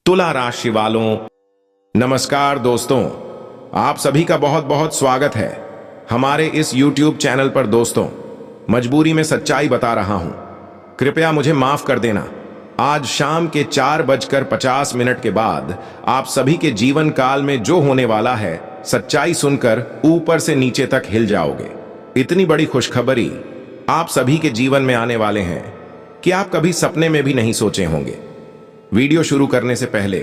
तुला राशि वालों, नमस्कार दोस्तों। आप सभी का बहुत बहुत स्वागत है हमारे इस YouTube चैनल पर। दोस्तों, मजबूरी में सच्चाई बता रहा हूं, कृपया मुझे माफ कर देना। आज शाम के 4:50 के बाद आप सभी के जीवन काल में जो होने वाला है, सच्चाई सुनकर ऊपर से नीचे तक हिल जाओगे। इतनी बड़ी खुशखबरी आप सभी के जीवन में आने वाले हैं कि आप कभी सपने में भी नहीं सोचे होंगे। वीडियो शुरू करने से पहले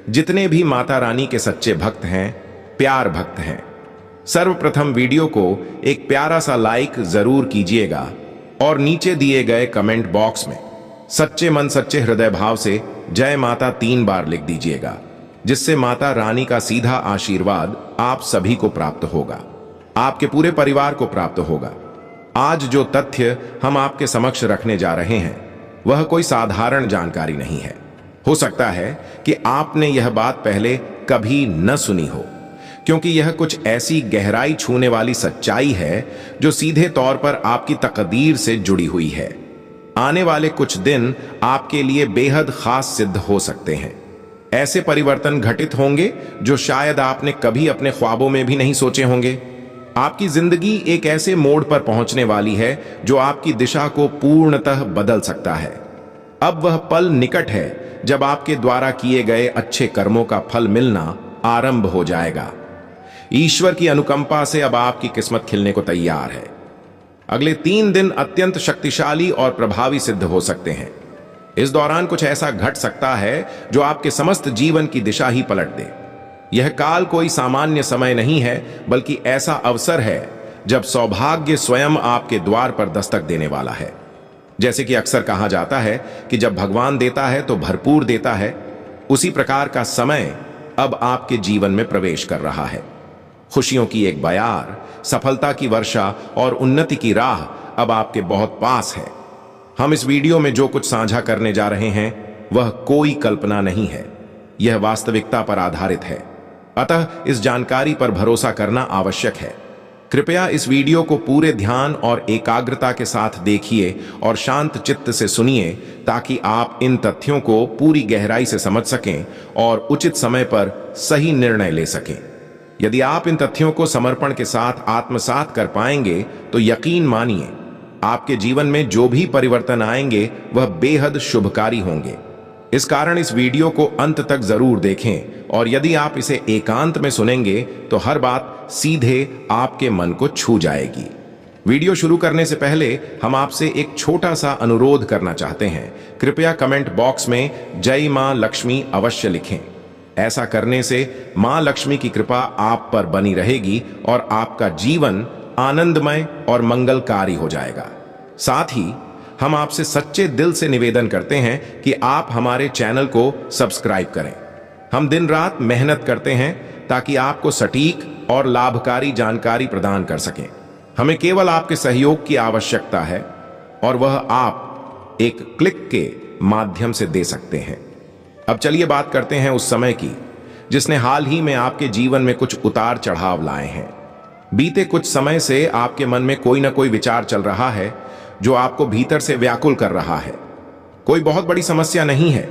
जितने भी माता रानी के सच्चे भक्त हैं, प्यार भक्त हैं, सर्वप्रथम वीडियो को एक प्यारा सा लाइक जरूर कीजिएगा और नीचे दिए गए कमेंट बॉक्स में सच्चे मन सच्चे हृदय भाव से जय माता 3 बार लिख दीजिएगा, जिससे माता रानी का सीधा आशीर्वाद आप सभी को प्राप्त होगा, आपके पूरे परिवार को प्राप्त होगा। आज जो तथ्य हम आपके समक्ष रखने जा रहे हैं वह कोई साधारण जानकारी नहीं है। हो सकता है कि आपने यह बात पहले कभी न सुनी हो, क्योंकि यह कुछ ऐसी गहराई छूने वाली सच्चाई है जो सीधे तौर पर आपकी तकदीर से जुड़ी हुई है। आने वाले कुछ दिन आपके लिए बेहद खास सिद्ध हो सकते हैं। ऐसे परिवर्तन घटित होंगे जो शायद आपने कभी अपने ख्वाबों में भी नहीं सोचे होंगे। आपकी जिंदगी एक ऐसे मोड़ पर पहुंचने वाली है जो आपकी दिशा को पूर्णतः बदल सकता है। अब वह पल निकट है जब आपके द्वारा किए गए अच्छे कर्मों का फल मिलना आरंभ हो जाएगा। ईश्वर की अनुकंपा से अब आपकी किस्मत खिलने को तैयार है। अगले 3 दिन अत्यंत शक्तिशाली और प्रभावी सिद्ध हो सकते हैं। इस दौरान कुछ ऐसा घट सकता है जो आपके समस्त जीवन की दिशा ही पलट दे। यह काल कोई सामान्य समय नहीं है, बल्कि ऐसा अवसर है जब सौभाग्य स्वयं आपके द्वार पर दस्तक देने वाला है। जैसे कि अक्सर कहा जाता है कि जब भगवान देता है तो भरपूर देता है, उसी प्रकार का समय अब आपके जीवन में प्रवेश कर रहा है। खुशियों की एक बयार, सफलता की वर्षा और उन्नति की राह अब आपके बहुत पास है। हम इस वीडियो में जो कुछ साझा करने जा रहे हैं वह कोई कल्पना नहीं है, यह वास्तविकता पर आधारित है। अतः इस जानकारी पर भरोसा करना आवश्यक है। कृपया इस वीडियो को पूरे ध्यान और एकाग्रता के साथ देखिए और शांत चित्त से सुनिए, ताकि आप इन तथ्यों को पूरी गहराई से समझ सकें और उचित समय पर सही निर्णय ले सकें। यदि आप इन तथ्यों को समर्पण के साथ आत्मसात कर पाएंगे तो यकीन मानिए, आपके जीवन में जो भी परिवर्तन आएंगे वह बेहद शुभकारी होंगे। इस कारण इस वीडियो को अंत तक जरूर देखें, और यदि आप इसे एकांत में सुनेंगे तो हर बात सीधे आपके मन को छू जाएगी। वीडियो शुरू करने से पहले हम आपसे एक छोटा सा अनुरोध करना चाहते हैं। कृपया कमेंट बॉक्स में जय मां लक्ष्मी अवश्य लिखें। ऐसा करने से मां लक्ष्मी की कृपा आप पर बनी रहेगी और आपका जीवन आनंदमय और मंगलकारी हो जाएगा। साथ ही हम आपसे सच्चे दिल से निवेदन करते हैं कि आप हमारे चैनल को सब्सक्राइब करें। हम दिन रात मेहनत करते हैं ताकि आपको सटीक और लाभकारी जानकारी प्रदान कर सकें। हमें केवल आपके सहयोग की आवश्यकता है, और वह आप एक क्लिक के माध्यम से दे सकते हैं। अब चलिए बात करते हैं उस समय की जिसने हाल ही में आपके जीवन में कुछ उतार चढ़ाव लाए हैं। बीते कुछ समय से आपके मन में कोई ना कोई विचार चल रहा है जो आपको भीतर से व्याकुल कर रहा है। कोई बहुत बड़ी समस्या नहीं है,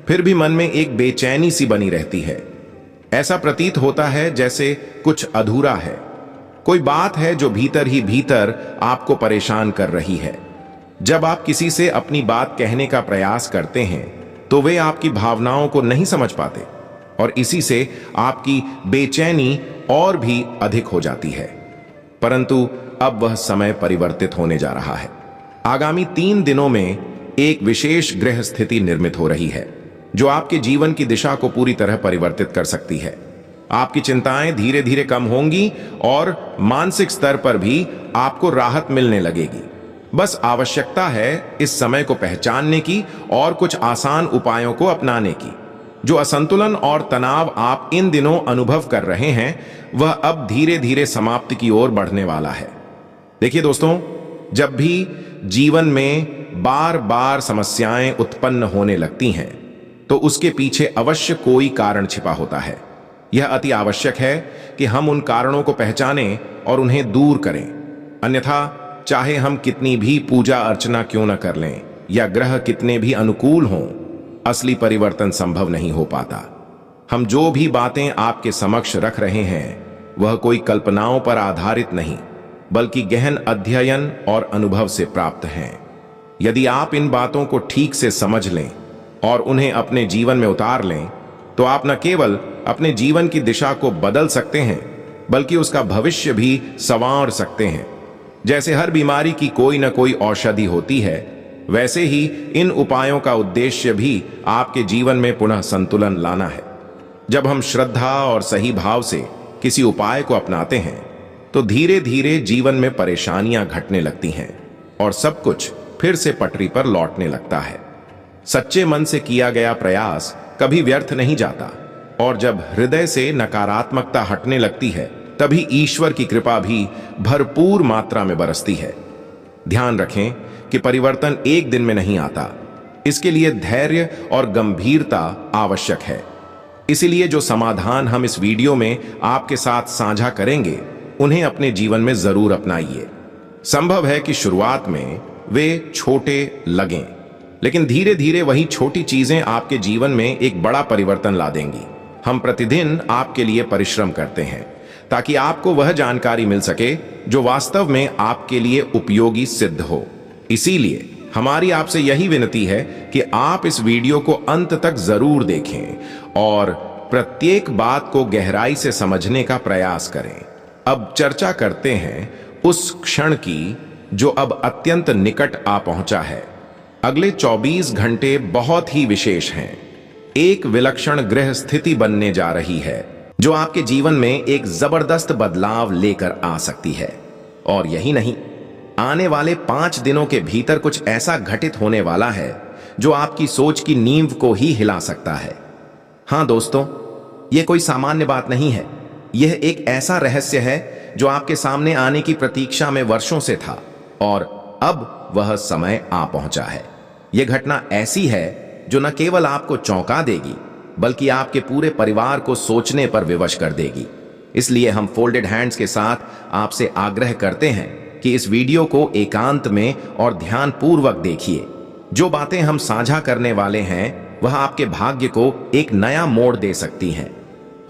फिर भी मन में एक बेचैनी सी बनी रहती है। ऐसा प्रतीत होता है जैसे कुछ अधूरा है। कोई बात है जो भीतर ही भीतर आपको परेशान कर रही है। जब आप किसी से अपनी बात कहने का प्रयास करते हैं तो वे आपकी भावनाओं को नहीं समझ पाते, और इसी से आपकी बेचैनी और भी अधिक हो जाती है। परंतु अब वह समय परिवर्तित होने जा रहा है। आगामी 3 दिनों में एक विशेष ग्रह स्थिति निर्मित हो रही है जो आपके जीवन की दिशा को पूरी तरह परिवर्तित कर सकती है। आपकी चिंताएं धीरे धीरे कम होंगी और मानसिक स्तर पर भी आपको राहत मिलने लगेगी। बस आवश्यकता है इस समय को पहचानने की और कुछ आसान उपायों को अपनाने की। जो असंतुलन और तनाव आप इन दिनों अनुभव कर रहे हैं वह अब धीरे धीरे समाप्ति की ओर बढ़ने वाला है। देखिए दोस्तों, जब भी जीवन में बार बार समस्याएं उत्पन्न होने लगती हैं तो उसके पीछे अवश्य कोई कारण छिपा होता है। यह अति आवश्यक है कि हम उन कारणों को पहचानें और उन्हें दूर करें। अन्यथा चाहे हम कितनी भी पूजा अर्चना क्यों न कर लें या ग्रह कितने भी अनुकूल हों, असली परिवर्तन संभव नहीं हो पाता। हम जो भी बातें आपके समक्ष रख रहे हैं वह कोई कल्पनाओं पर आधारित नहीं, बल्कि गहन अध्ययन और अनुभव से प्राप्त हैं। यदि आप इन बातों को ठीक से समझ लें और उन्हें अपने जीवन में उतार लें, तो आप न केवल अपने जीवन की दिशा को बदल सकते हैं, बल्कि उसका भविष्य भी संवार सकते हैं। जैसे हर बीमारी की कोई न कोई औषधि होती है, वैसे ही इन उपायों का उद्देश्य भी आपके जीवन में पुनः संतुलन लाना है। जब हम श्रद्धा और सही भाव से किसी उपाय को अपनाते हैं, तो धीरे धीरे जीवन में परेशानियां घटने लगती हैं और सब कुछ फिर से पटरी पर लौटने लगता है। सच्चे मन से किया गया प्रयास कभी व्यर्थ नहीं जाता, और जब हृदय से नकारात्मकता हटने लगती है, तभी ईश्वर की कृपा भी भरपूर मात्रा में बरसती है। ध्यान रखें कि परिवर्तन एक दिन में नहीं आता, इसके लिए धैर्य और गंभीरता आवश्यक है। इसीलिए जो समाधान हम इस वीडियो में आपके साथ साझा करेंगे, उन्हें अपने जीवन में जरूर अपनाइए। संभव है कि शुरुआत में वे छोटे लगें, लेकिन धीरे धीरे वही छोटी चीजें आपके जीवन में एक बड़ा परिवर्तन ला देंगी। हम प्रतिदिन आपके लिए परिश्रम करते हैं ताकि आपको वह जानकारी मिल सके जो वास्तव में आपके लिए उपयोगी सिद्ध हो। इसीलिए हमारी आपसे यही विनती है कि आप इस वीडियो को अंत तक जरूर देखें और प्रत्येक बात को गहराई से समझने का प्रयास करें। अब चर्चा करते हैं उस क्षण की जो अब अत्यंत निकट आ पहुंचा है। अगले 24 घंटे बहुत ही विशेष हैं। एक विलक्षण ग्रह स्थिति बनने जा रही है जो आपके जीवन में एक जबरदस्त बदलाव लेकर आ सकती है। और यही नहीं, आने वाले 5 दिनों के भीतर कुछ ऐसा घटित होने वाला है जो आपकी सोच की नींव को ही हिला सकता है। हां दोस्तों, यह कोई सामान्य बात नहीं है। यह एक ऐसा रहस्य है जो आपके सामने आने की प्रतीक्षा में वर्षों से था, और अब वह समय आ पहुंचा है। यह घटना ऐसी है जो न केवल आपको चौंका देगी, बल्कि आपके पूरे परिवार को सोचने पर विवश कर देगी। इसलिए हम फोल्डेड हैंड्स के साथ आपसे आग्रह करते हैं कि इस वीडियो को एकांत में और ध्यानपूर्वक देखिए। जो बातें हम साझा करने वाले हैं वह आपके भाग्य को एक नया मोड़ दे सकती हैं।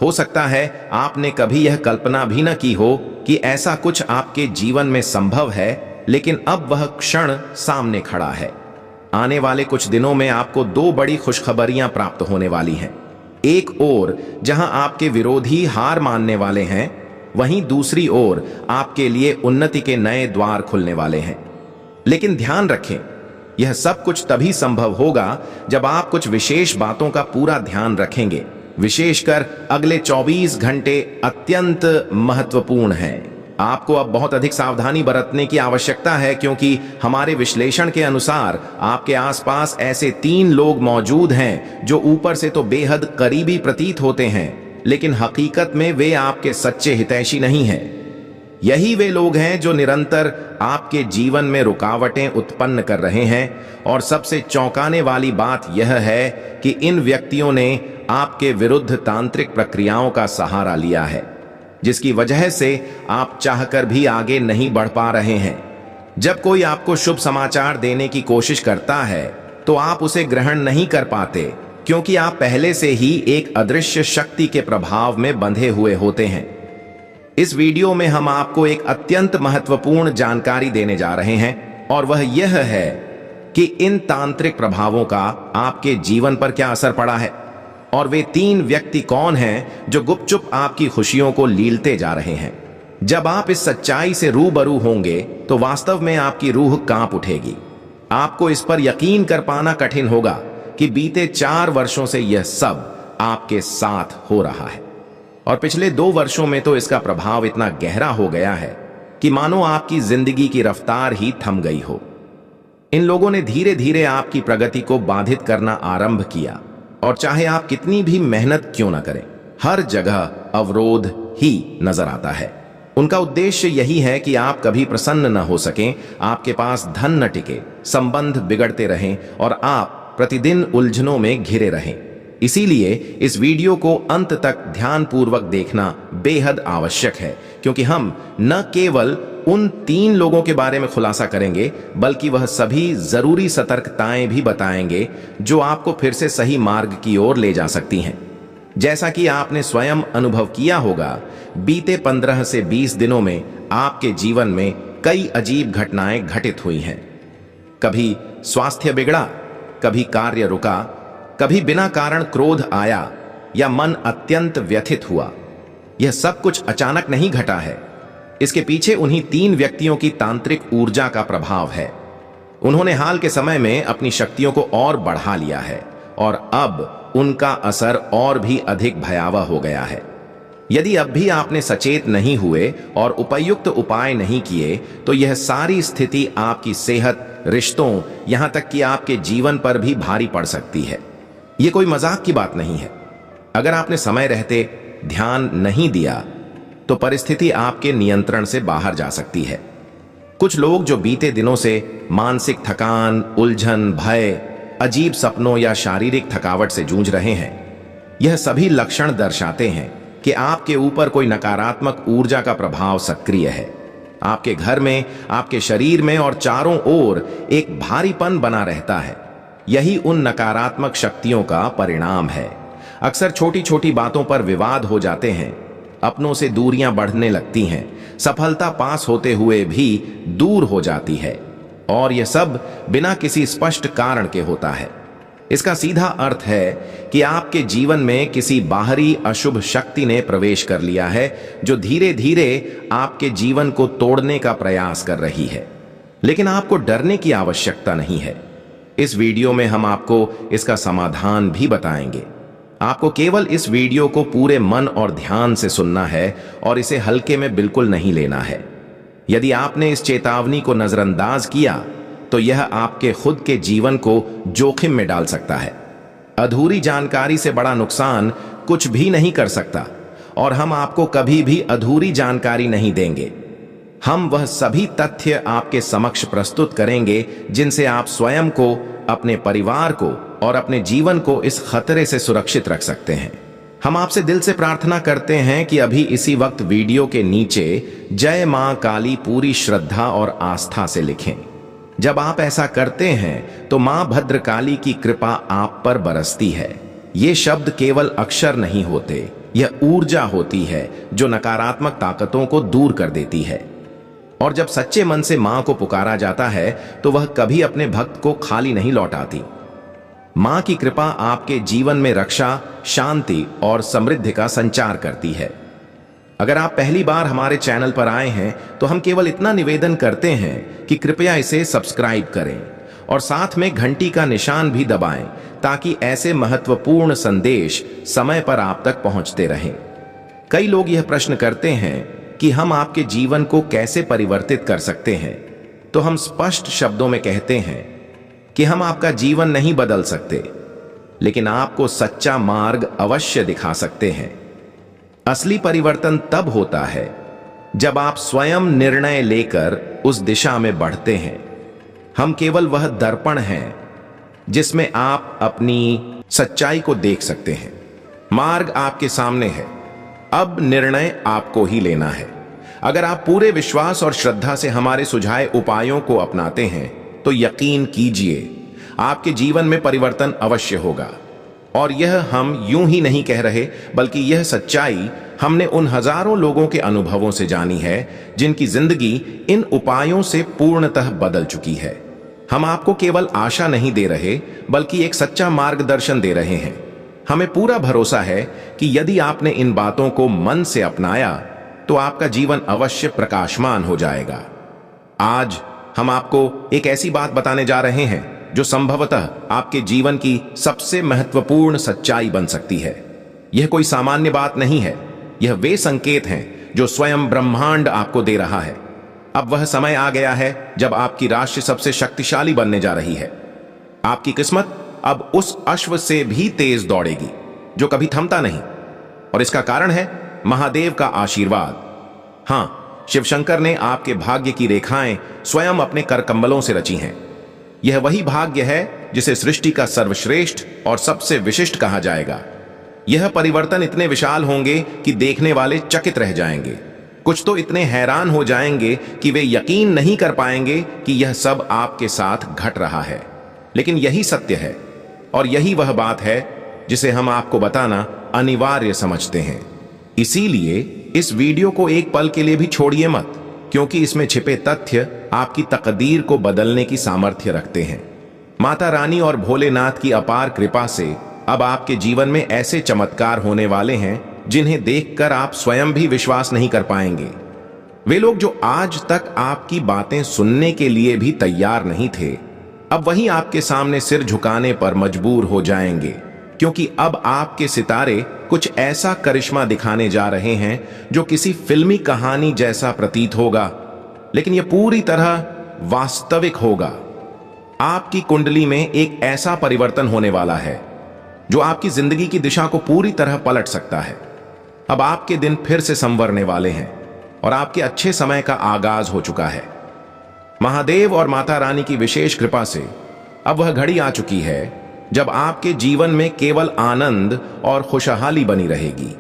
हो सकता है आपने कभी यह कल्पना भी न की हो कि ऐसा कुछ आपके जीवन में संभव है, लेकिन अब वह क्षण सामने खड़ा है। आने वाले कुछ दिनों में आपको 2 बड़ी खुशखबरियां प्राप्त होने वाली हैं। एक ओर जहां आपके विरोधी हार मानने वाले हैं, वहीं दूसरी ओर आपके लिए उन्नति के नए द्वार खुलने वाले हैं। लेकिन ध्यान रखें, यह सब कुछ तभी संभव होगा जब आप कुछ विशेष बातों का पूरा ध्यान रखेंगे। विशेषकर अगले 24 घंटे अत्यंत महत्वपूर्ण हैं। आपको अब बहुत अधिक सावधानी बरतने की आवश्यकता है, क्योंकि हमारे विश्लेषण के अनुसार आपके आसपास ऐसे 3 लोग मौजूद हैं जो ऊपर से तो बेहद करीबी प्रतीत होते हैं, लेकिन हकीकत में वे आपके सच्चे हितैषी नहीं हैं। यही वे लोग हैं जो निरंतर आपके जीवन में रुकावटें उत्पन्न कर रहे हैं। और सबसे चौंकाने वाली बात यह है कि इन व्यक्तियों ने आपके विरुद्ध तांत्रिक प्रक्रियाओं का सहारा लिया है, जिसकी वजह से आप चाहकर भी आगे नहीं बढ़ पा रहे हैं। जब कोई आपको शुभ समाचार देने की कोशिश करता है तो आप उसे ग्रहण नहीं कर पाते, क्योंकि आप पहले से ही एक अदृश्य शक्ति के प्रभाव में बंधे हुए होते हैं। इस वीडियो में हम आपको एक अत्यंत महत्वपूर्ण जानकारी देने जा रहे हैं, और वह यह है कि इन तांत्रिक प्रभावों का आपके जीवन पर क्या असर पड़ा है, और वे 3 व्यक्ति कौन हैं जो गुपचुप आपकी खुशियों को लीलते जा रहे हैं। जब आप इस सच्चाई से रूबरू होंगे तो वास्तव में आपकी रूह कांप उठेगी। आपको इस पर यकीन कर पाना कठिन होगा कि बीते 4 वर्षों से यह सब आपके साथ हो रहा है, और पिछले 2 वर्षों में तो इसका प्रभाव इतना गहरा हो गया है कि मानो आपकी जिंदगी की रफ्तार ही थम गई हो। इन लोगों ने धीरे धीरे आपकी प्रगति को बाधित करना आरंभ किया, और चाहे आप कितनी भी मेहनत क्यों ना करें, हर जगह अवरोध ही नजर आता है। उनका उद्देश्य यही है कि आप कभी प्रसन्न न हो सकें, आपके पास धन न टिके, संबंध बिगड़ते रहें और आप प्रतिदिन उलझनों में घिरे रहें। इसीलिए इस वीडियो को अंत तक ध्यानपूर्वक देखना बेहद आवश्यक है, क्योंकि हम न केवल उन 3 लोगों के बारे में खुलासा करेंगे, बल्कि वह सभी जरूरी सतर्कताएं भी बताएंगे जो आपको फिर से सही मार्ग की ओर ले जा सकती हैं। जैसा कि आपने स्वयं अनुभव किया होगा, बीते 15 से 20 दिनों में आपके जीवन में कई अजीब घटनाएं घटित हुई हैं। कभी स्वास्थ्य बिगड़ा, कभी कार्य रुका, कभी बिना कारण क्रोध आया या मन अत्यंत व्यथित हुआ। यह सब कुछ अचानक नहीं घटा है। इसके पीछे उन्हीं 3 व्यक्तियों की तांत्रिक ऊर्जा का प्रभाव है। उन्होंने हाल के समय में अपनी शक्तियों को और बढ़ा लिया है और अब उनका असर और भी अधिक भयावह हो गया है। यदि अब भी आपने सचेत नहीं हुए और उपयुक्त उपाय नहीं किए, तो यह सारी स्थिति आपकी सेहत, रिश्तों, यहां तक कि आपके जीवन पर भी भारी पड़ सकती है। यह कोई मजाक की बात नहीं है। अगर आपने समय रहते ध्यान नहीं दिया तो परिस्थिति आपके नियंत्रण से बाहर जा सकती है। कुछ लोग जो बीते दिनों से मानसिक थकान, उलझन, भय, अजीब सपनों या शारीरिक थकावट से जूझ रहे हैं, यह सभी लक्षण दर्शाते हैं कि आपके ऊपर कोई नकारात्मक ऊर्जा का प्रभाव सक्रिय है। आपके घर में, आपके शरीर में और चारों ओर एक भारीपन बना रहता है। यही उन नकारात्मक शक्तियों का परिणाम है। अक्सर छोटी छोटी बातों पर विवाद हो जाते हैं, अपनों से दूरियां बढ़ने लगती हैं, सफलता पास होते हुए भी दूर हो जाती है, और यह सब बिना किसी स्पष्ट कारण के होता है। इसका सीधा अर्थ है कि आपके जीवन में किसी बाहरी अशुभ शक्ति ने प्रवेश कर लिया है, जो धीरे धीरे आपके जीवन को तोड़ने का प्रयास कर रही है। लेकिन आपको डरने की आवश्यकता नहीं है। इस वीडियो में हम आपको इसका समाधान भी बताएंगे। आपको केवल इस वीडियो को पूरे मन और ध्यान से सुनना है और इसे हल्के में बिल्कुल नहीं लेना है। यदि आपने इस चेतावनी को नजरअंदाज किया तो यह आपके खुद के जीवन को जोखिम में डाल सकता है। अधूरी जानकारी से बड़ा नुकसान कुछ भी नहीं कर सकता, और हम आपको कभी भी अधूरी जानकारी नहीं देंगे। हम वह सभी तथ्य आपके समक्ष प्रस्तुत करेंगे जिनसे आप स्वयं को, अपने परिवार को और अपने जीवन को इस खतरे से सुरक्षित रख सकते हैं। हम आपसे दिल से प्रार्थना करते हैं कि अभी इसी वक्त वीडियो के नीचे जय मां काली पूरी श्रद्धा और आस्था से लिखें। जब आप ऐसा करते हैं तो मां भद्रकाली की कृपा आप पर बरसती है। ये शब्द केवल अक्षर नहीं होते, यह ऊर्जा होती है जो नकारात्मक ताकतों को दूर कर देती है। और जब सच्चे मन से मां को पुकारा जाता है तो वह कभी अपने भक्त को खाली नहीं लौटाती। मां की कृपा आपके जीवन में रक्षा, शांति और समृद्धि का संचार करती है। अगर आप पहली बार हमारे चैनल पर आए हैं तो हम केवल इतना निवेदन करते हैं कि कृपया इसे सब्सक्राइब करें और साथ में घंटी का निशान भी दबाएं, ताकि ऐसे महत्वपूर्ण संदेश समय पर आप तक पहुंचते रहें। कई लोग यह प्रश्न करते हैं कि हम आपके जीवन को कैसे परिवर्तित कर सकते हैं, तो हम स्पष्ट शब्दों में कहते हैं कि हम आपका जीवन नहीं बदल सकते, लेकिन आपको सच्चा मार्ग अवश्य दिखा सकते हैं। असली परिवर्तन तब होता है जब आप स्वयं निर्णय लेकर उस दिशा में बढ़ते हैं। हम केवल वह दर्पण हैं जिसमें आप अपनी सच्चाई को देख सकते हैं। मार्ग आपके सामने है, अब निर्णय आपको ही लेना है। अगर आप पूरे विश्वास और श्रद्धा से हमारे सुझाए उपायों को अपनाते हैं तो यकीन कीजिए आपके जीवन में परिवर्तन अवश्य होगा। और यह हम यूं ही नहीं कह रहे, बल्कि यह सच्चाई हमने उन हजारों लोगों के अनुभवों से जानी है जिनकी जिंदगी इन उपायों से पूर्णतः बदल चुकी है। हम आपको केवल आशा नहीं दे रहे, बल्कि एक सच्चा मार्गदर्शन दे रहे हैं। हमें पूरा भरोसा है कि यदि आपने इन बातों को मन से अपनाया तो आपका जीवन अवश्य प्रकाशमान हो जाएगा। आज हम आपको एक ऐसी बात बताने जा रहे हैं जो संभवतः आपके जीवन की सबसे महत्वपूर्ण सच्चाई बन सकती है। यह कोई सामान्य बात नहीं है, यह वे संकेत हैं जो स्वयं ब्रह्मांड आपको दे रहा है। अब वह समय आ गया है जब आपकी राशि सबसे शक्तिशाली बनने जा रही है। आपकी किस्मत अब उस अश्व से भी तेज दौड़ेगी जो कभी थमता नहीं, और इसका कारण है महादेव का आशीर्वाद। हां, शिवशंकर ने आपके भाग्य की रेखाएं स्वयं अपने करकंबलों से रची हैं। यह वही भाग्य है जिसे सृष्टि का सर्वश्रेष्ठ और सबसे विशिष्ट कहा जाएगा। यह परिवर्तन इतने विशाल होंगे कि देखने वाले चकित रह जाएंगे। कुछ तो इतने हैरान हो जाएंगे कि वे यकीन नहीं कर पाएंगे कि यह सब आपके साथ घट रहा है। लेकिन यही सत्य है और यही वह बात है जिसे हम आपको बताना अनिवार्य समझते हैं। इसीलिए इस वीडियो को एक पल के लिए भी छोड़िए मत, क्योंकि इसमें छिपे तथ्य आपकी तकदीर को बदलने की सामर्थ्य रखते हैं। माता रानी और भोलेनाथ की अपार कृपा से अब आपके जीवन में ऐसे चमत्कार होने वाले हैं जिन्हें देखकर आप स्वयं भी विश्वास नहीं कर पाएंगे। वे लोग जो आज तक आपकी बातें सुनने के लिए भी तैयार नहीं थे, अब वही आपके सामने सिर झुकाने पर मजबूर हो जाएंगे, क्योंकि अब आपके सितारे कुछ ऐसा करिश्मा दिखाने जा रहे हैं जो किसी फिल्मी कहानी जैसा प्रतीत होगा, लेकिन यह पूरी तरह वास्तविक होगा। आपकी कुंडली में एक ऐसा परिवर्तन होने वाला है जो आपकी जिंदगी की दिशा को पूरी तरह पलट सकता है। अब आपके दिन फिर से संवरने वाले हैं और आपके अच्छे समय का आगाज हो चुका है। महादेव और माता रानी की विशेष कृपा से अब वह घड़ी आ चुकी है जब आपके जीवन में केवल आनंद और खुशहाली बनी रहेगी।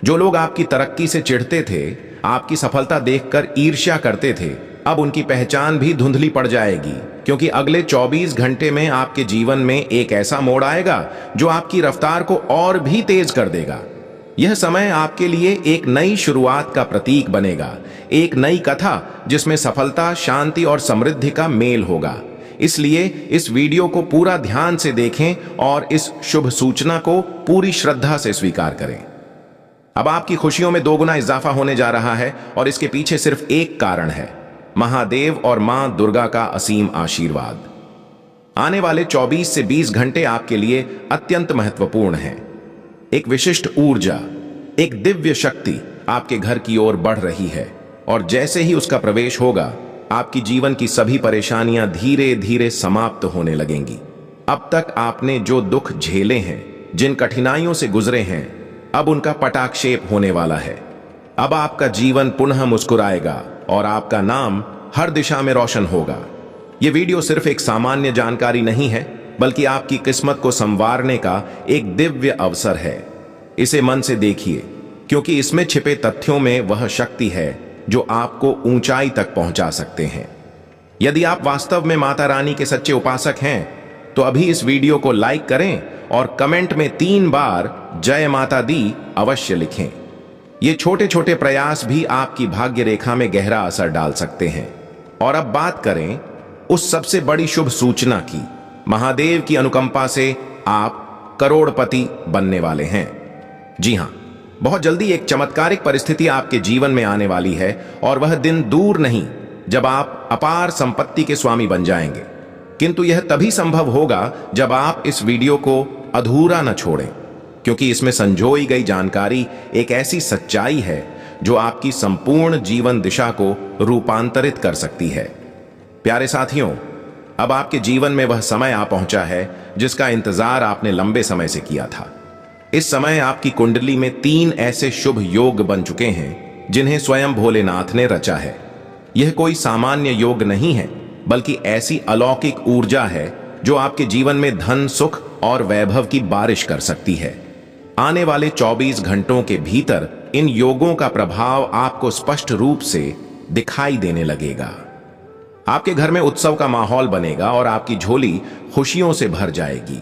जो लोग आपकी तरक्की से चिढ़ते थे, आपकी सफलता देखकर ईर्ष्या करते थे, अब उनकी पहचान भी धुंधली पड़ जाएगी, क्योंकि अगले 24 घंटे में आपके जीवन में एक ऐसा मोड़ आएगा जो आपकी रफ्तार को और भी तेज कर देगा। यह समय आपके लिए एक नई शुरुआत का प्रतीक बनेगा, एक नई कथा जिसमें सफलता, शांति और समृद्धि का मेल होगा। इसलिए इस वीडियो को पूरा ध्यान से देखें और इस शुभ सूचना को पूरी श्रद्धा से स्वीकार करें। अब आपकी खुशियों में 2 गुना इजाफा होने जा रहा है और इसके पीछे सिर्फ एक कारण है, महादेव और मां दुर्गा का असीम आशीर्वाद। आने वाले 24 से 20 घंटे आपके लिए अत्यंत महत्वपूर्ण हैं। एक विशिष्ट ऊर्जा, एक दिव्य शक्ति आपके घर की ओर बढ़ रही है और जैसे ही उसका प्रवेश होगा, आपकी जीवन की सभी परेशानियां धीरे धीरे समाप्त होने लगेंगी। अब तक आपने जो दुख झेले हैं, जिन कठिनाइयों से गुजरे हैं, अब उनका पटाक्षेप होने वाला है। अब आपका जीवन पुनः मुस्कुराएगा और आपका नाम हर दिशा में रोशन होगा। यह वीडियो सिर्फ एक सामान्य जानकारी नहीं है, बल्कि आपकी किस्मत को संवारने का एक दिव्य अवसर है। इसे मन से देखिए, क्योंकि इसमें छिपे तथ्यों में वह शक्ति है जो आपको ऊंचाई तक पहुंचा सकते हैं। यदि आप वास्तव में माता रानी के सच्चे उपासक हैं, तो अभी इस वीडियो को लाइक करें और कमेंट में 3 बार जय माता दी अवश्य लिखें। ये छोटे छोटे प्रयास भी आपकी भाग्य रेखा में गहरा असर डाल सकते हैं। और अब बात करें उस सबसे बड़ी शुभ सूचना की। महादेव की अनुकंपा से आप करोड़पति बनने वाले हैं। जी हां, बहुत जल्दी एक चमत्कारिक परिस्थिति आपके जीवन में आने वाली है और वह दिन दूर नहीं जब आप अपार संपत्ति के स्वामी बन जाएंगे। किंतु यह तभी संभव होगा जब आप इस वीडियो को अधूरा न छोड़ें, क्योंकि इसमें संजोई गई जानकारी एक ऐसी सच्चाई है जो आपकी संपूर्ण जीवन दिशा को रूपांतरित कर सकती है। प्यारे साथियों, अब आपके जीवन में वह समय आ पहुंचा है जिसका इंतजार आपने लंबे समय से किया था। इस समय आपकी कुंडली में 3 ऐसे शुभ योग बन चुके हैं जिन्हें स्वयं भोलेनाथ ने रचा है। यह कोई सामान्य योग नहीं है, बल्कि ऐसी अलौकिक ऊर्जा है जो आपके जीवन में धन, सुख और वैभव की बारिश कर सकती है। आने वाले 24 घंटों के भीतर इन योगों का प्रभाव आपको स्पष्ट रूप से दिखाई देने लगेगा। आपके घर में उत्सव का माहौल बनेगा और आपकी झोली खुशियों से भर जाएगी।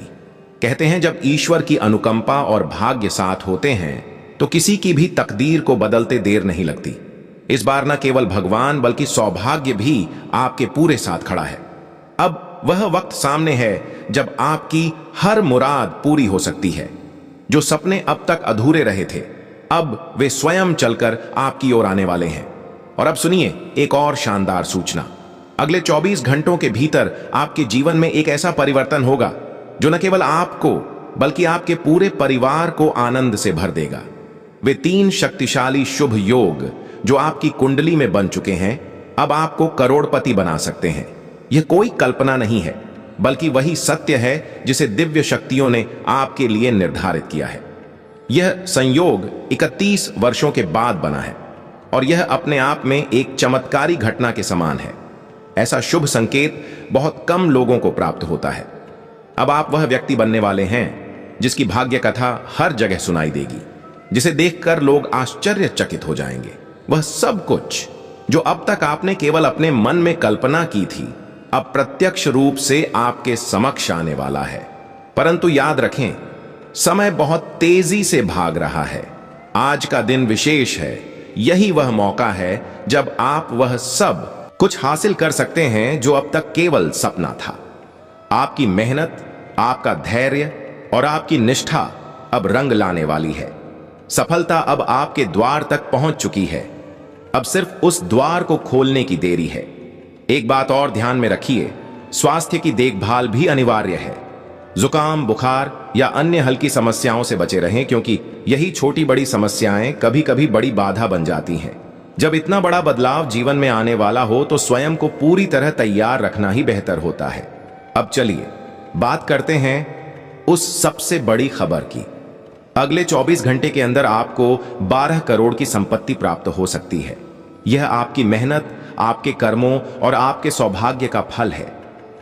कहते हैं, जब ईश्वर की अनुकंपा और भाग्य साथ होते हैं तो किसी की भी तकदीर को बदलते देर नहीं लगती। इस बार न केवल भगवान बल्कि सौभाग्य भी आपके पूरे साथ खड़ा है। अब वह वक्त सामने है जब आपकी हर मुराद पूरी हो सकती है। जो सपने अब तक अधूरे रहे थे, अब वे स्वयं चलकर आपकी ओर आने वाले हैं। और अब सुनिए एक और शानदार सूचना। अगले 24 घंटों के भीतर आपके जीवन में एक ऐसा परिवर्तन होगा जो न केवल आपको बल्कि आपके पूरे परिवार को आनंद से भर देगा। वे 3 शक्तिशाली शुभ योग जो आपकी कुंडली में बन चुके हैं, अब आपको करोड़पति बना सकते हैं। यह कोई कल्पना नहीं है, बल्कि वही सत्य है जिसे दिव्य शक्तियों ने आपके लिए निर्धारित किया है। यह संयोग 31 वर्षों के बाद बना है और यह अपने आप में एक चमत्कारी घटना के समान है। ऐसा शुभ संकेत बहुत कम लोगों को प्राप्त होता है। अब आप वह व्यक्ति बनने वाले हैं जिसकी भाग्य कथा हर जगह सुनाई देगी, जिसे देखकर लोग आश्चर्यचकित हो जाएंगे। वह सब कुछ जो अब तक आपने केवल अपने मन में कल्पना की थी, अब प्रत्यक्ष रूप से आपके समक्ष आने वाला है। परंतु याद रखें, समय बहुत तेजी से भाग रहा है। आज का दिन विशेष है। यही वह मौका है जब आप वह सब कुछ हासिल कर सकते हैं जो अब तक केवल सपना था। आपकी मेहनत, आपका धैर्य और आपकी निष्ठा अब रंग लाने वाली है। सफलता अब आपके द्वार तक पहुंच चुकी है। अब सिर्फ उस द्वार को खोलने की देरी है। एक बात और ध्यान में रखिए, स्वास्थ्य की देखभाल भी अनिवार्य है। जुकाम, बुखार या अन्य हल्की समस्याओं से बचे रहें, क्योंकि यही छोटी बड़ी समस्याएं कभी कभी बड़ी बाधा बन जाती हैं। जब इतना बड़ा बदलाव जीवन में आने वाला हो तो स्वयं को पूरी तरह तैयार रखना ही बेहतर होता है। अब चलिए बात करते हैं उस सबसे बड़ी खबर की। अगले 24 घंटे के अंदर आपको 12 करोड़ की संपत्ति प्राप्त हो सकती है। यह आपकी मेहनत, आपके कर्मों और आपके सौभाग्य का फल है।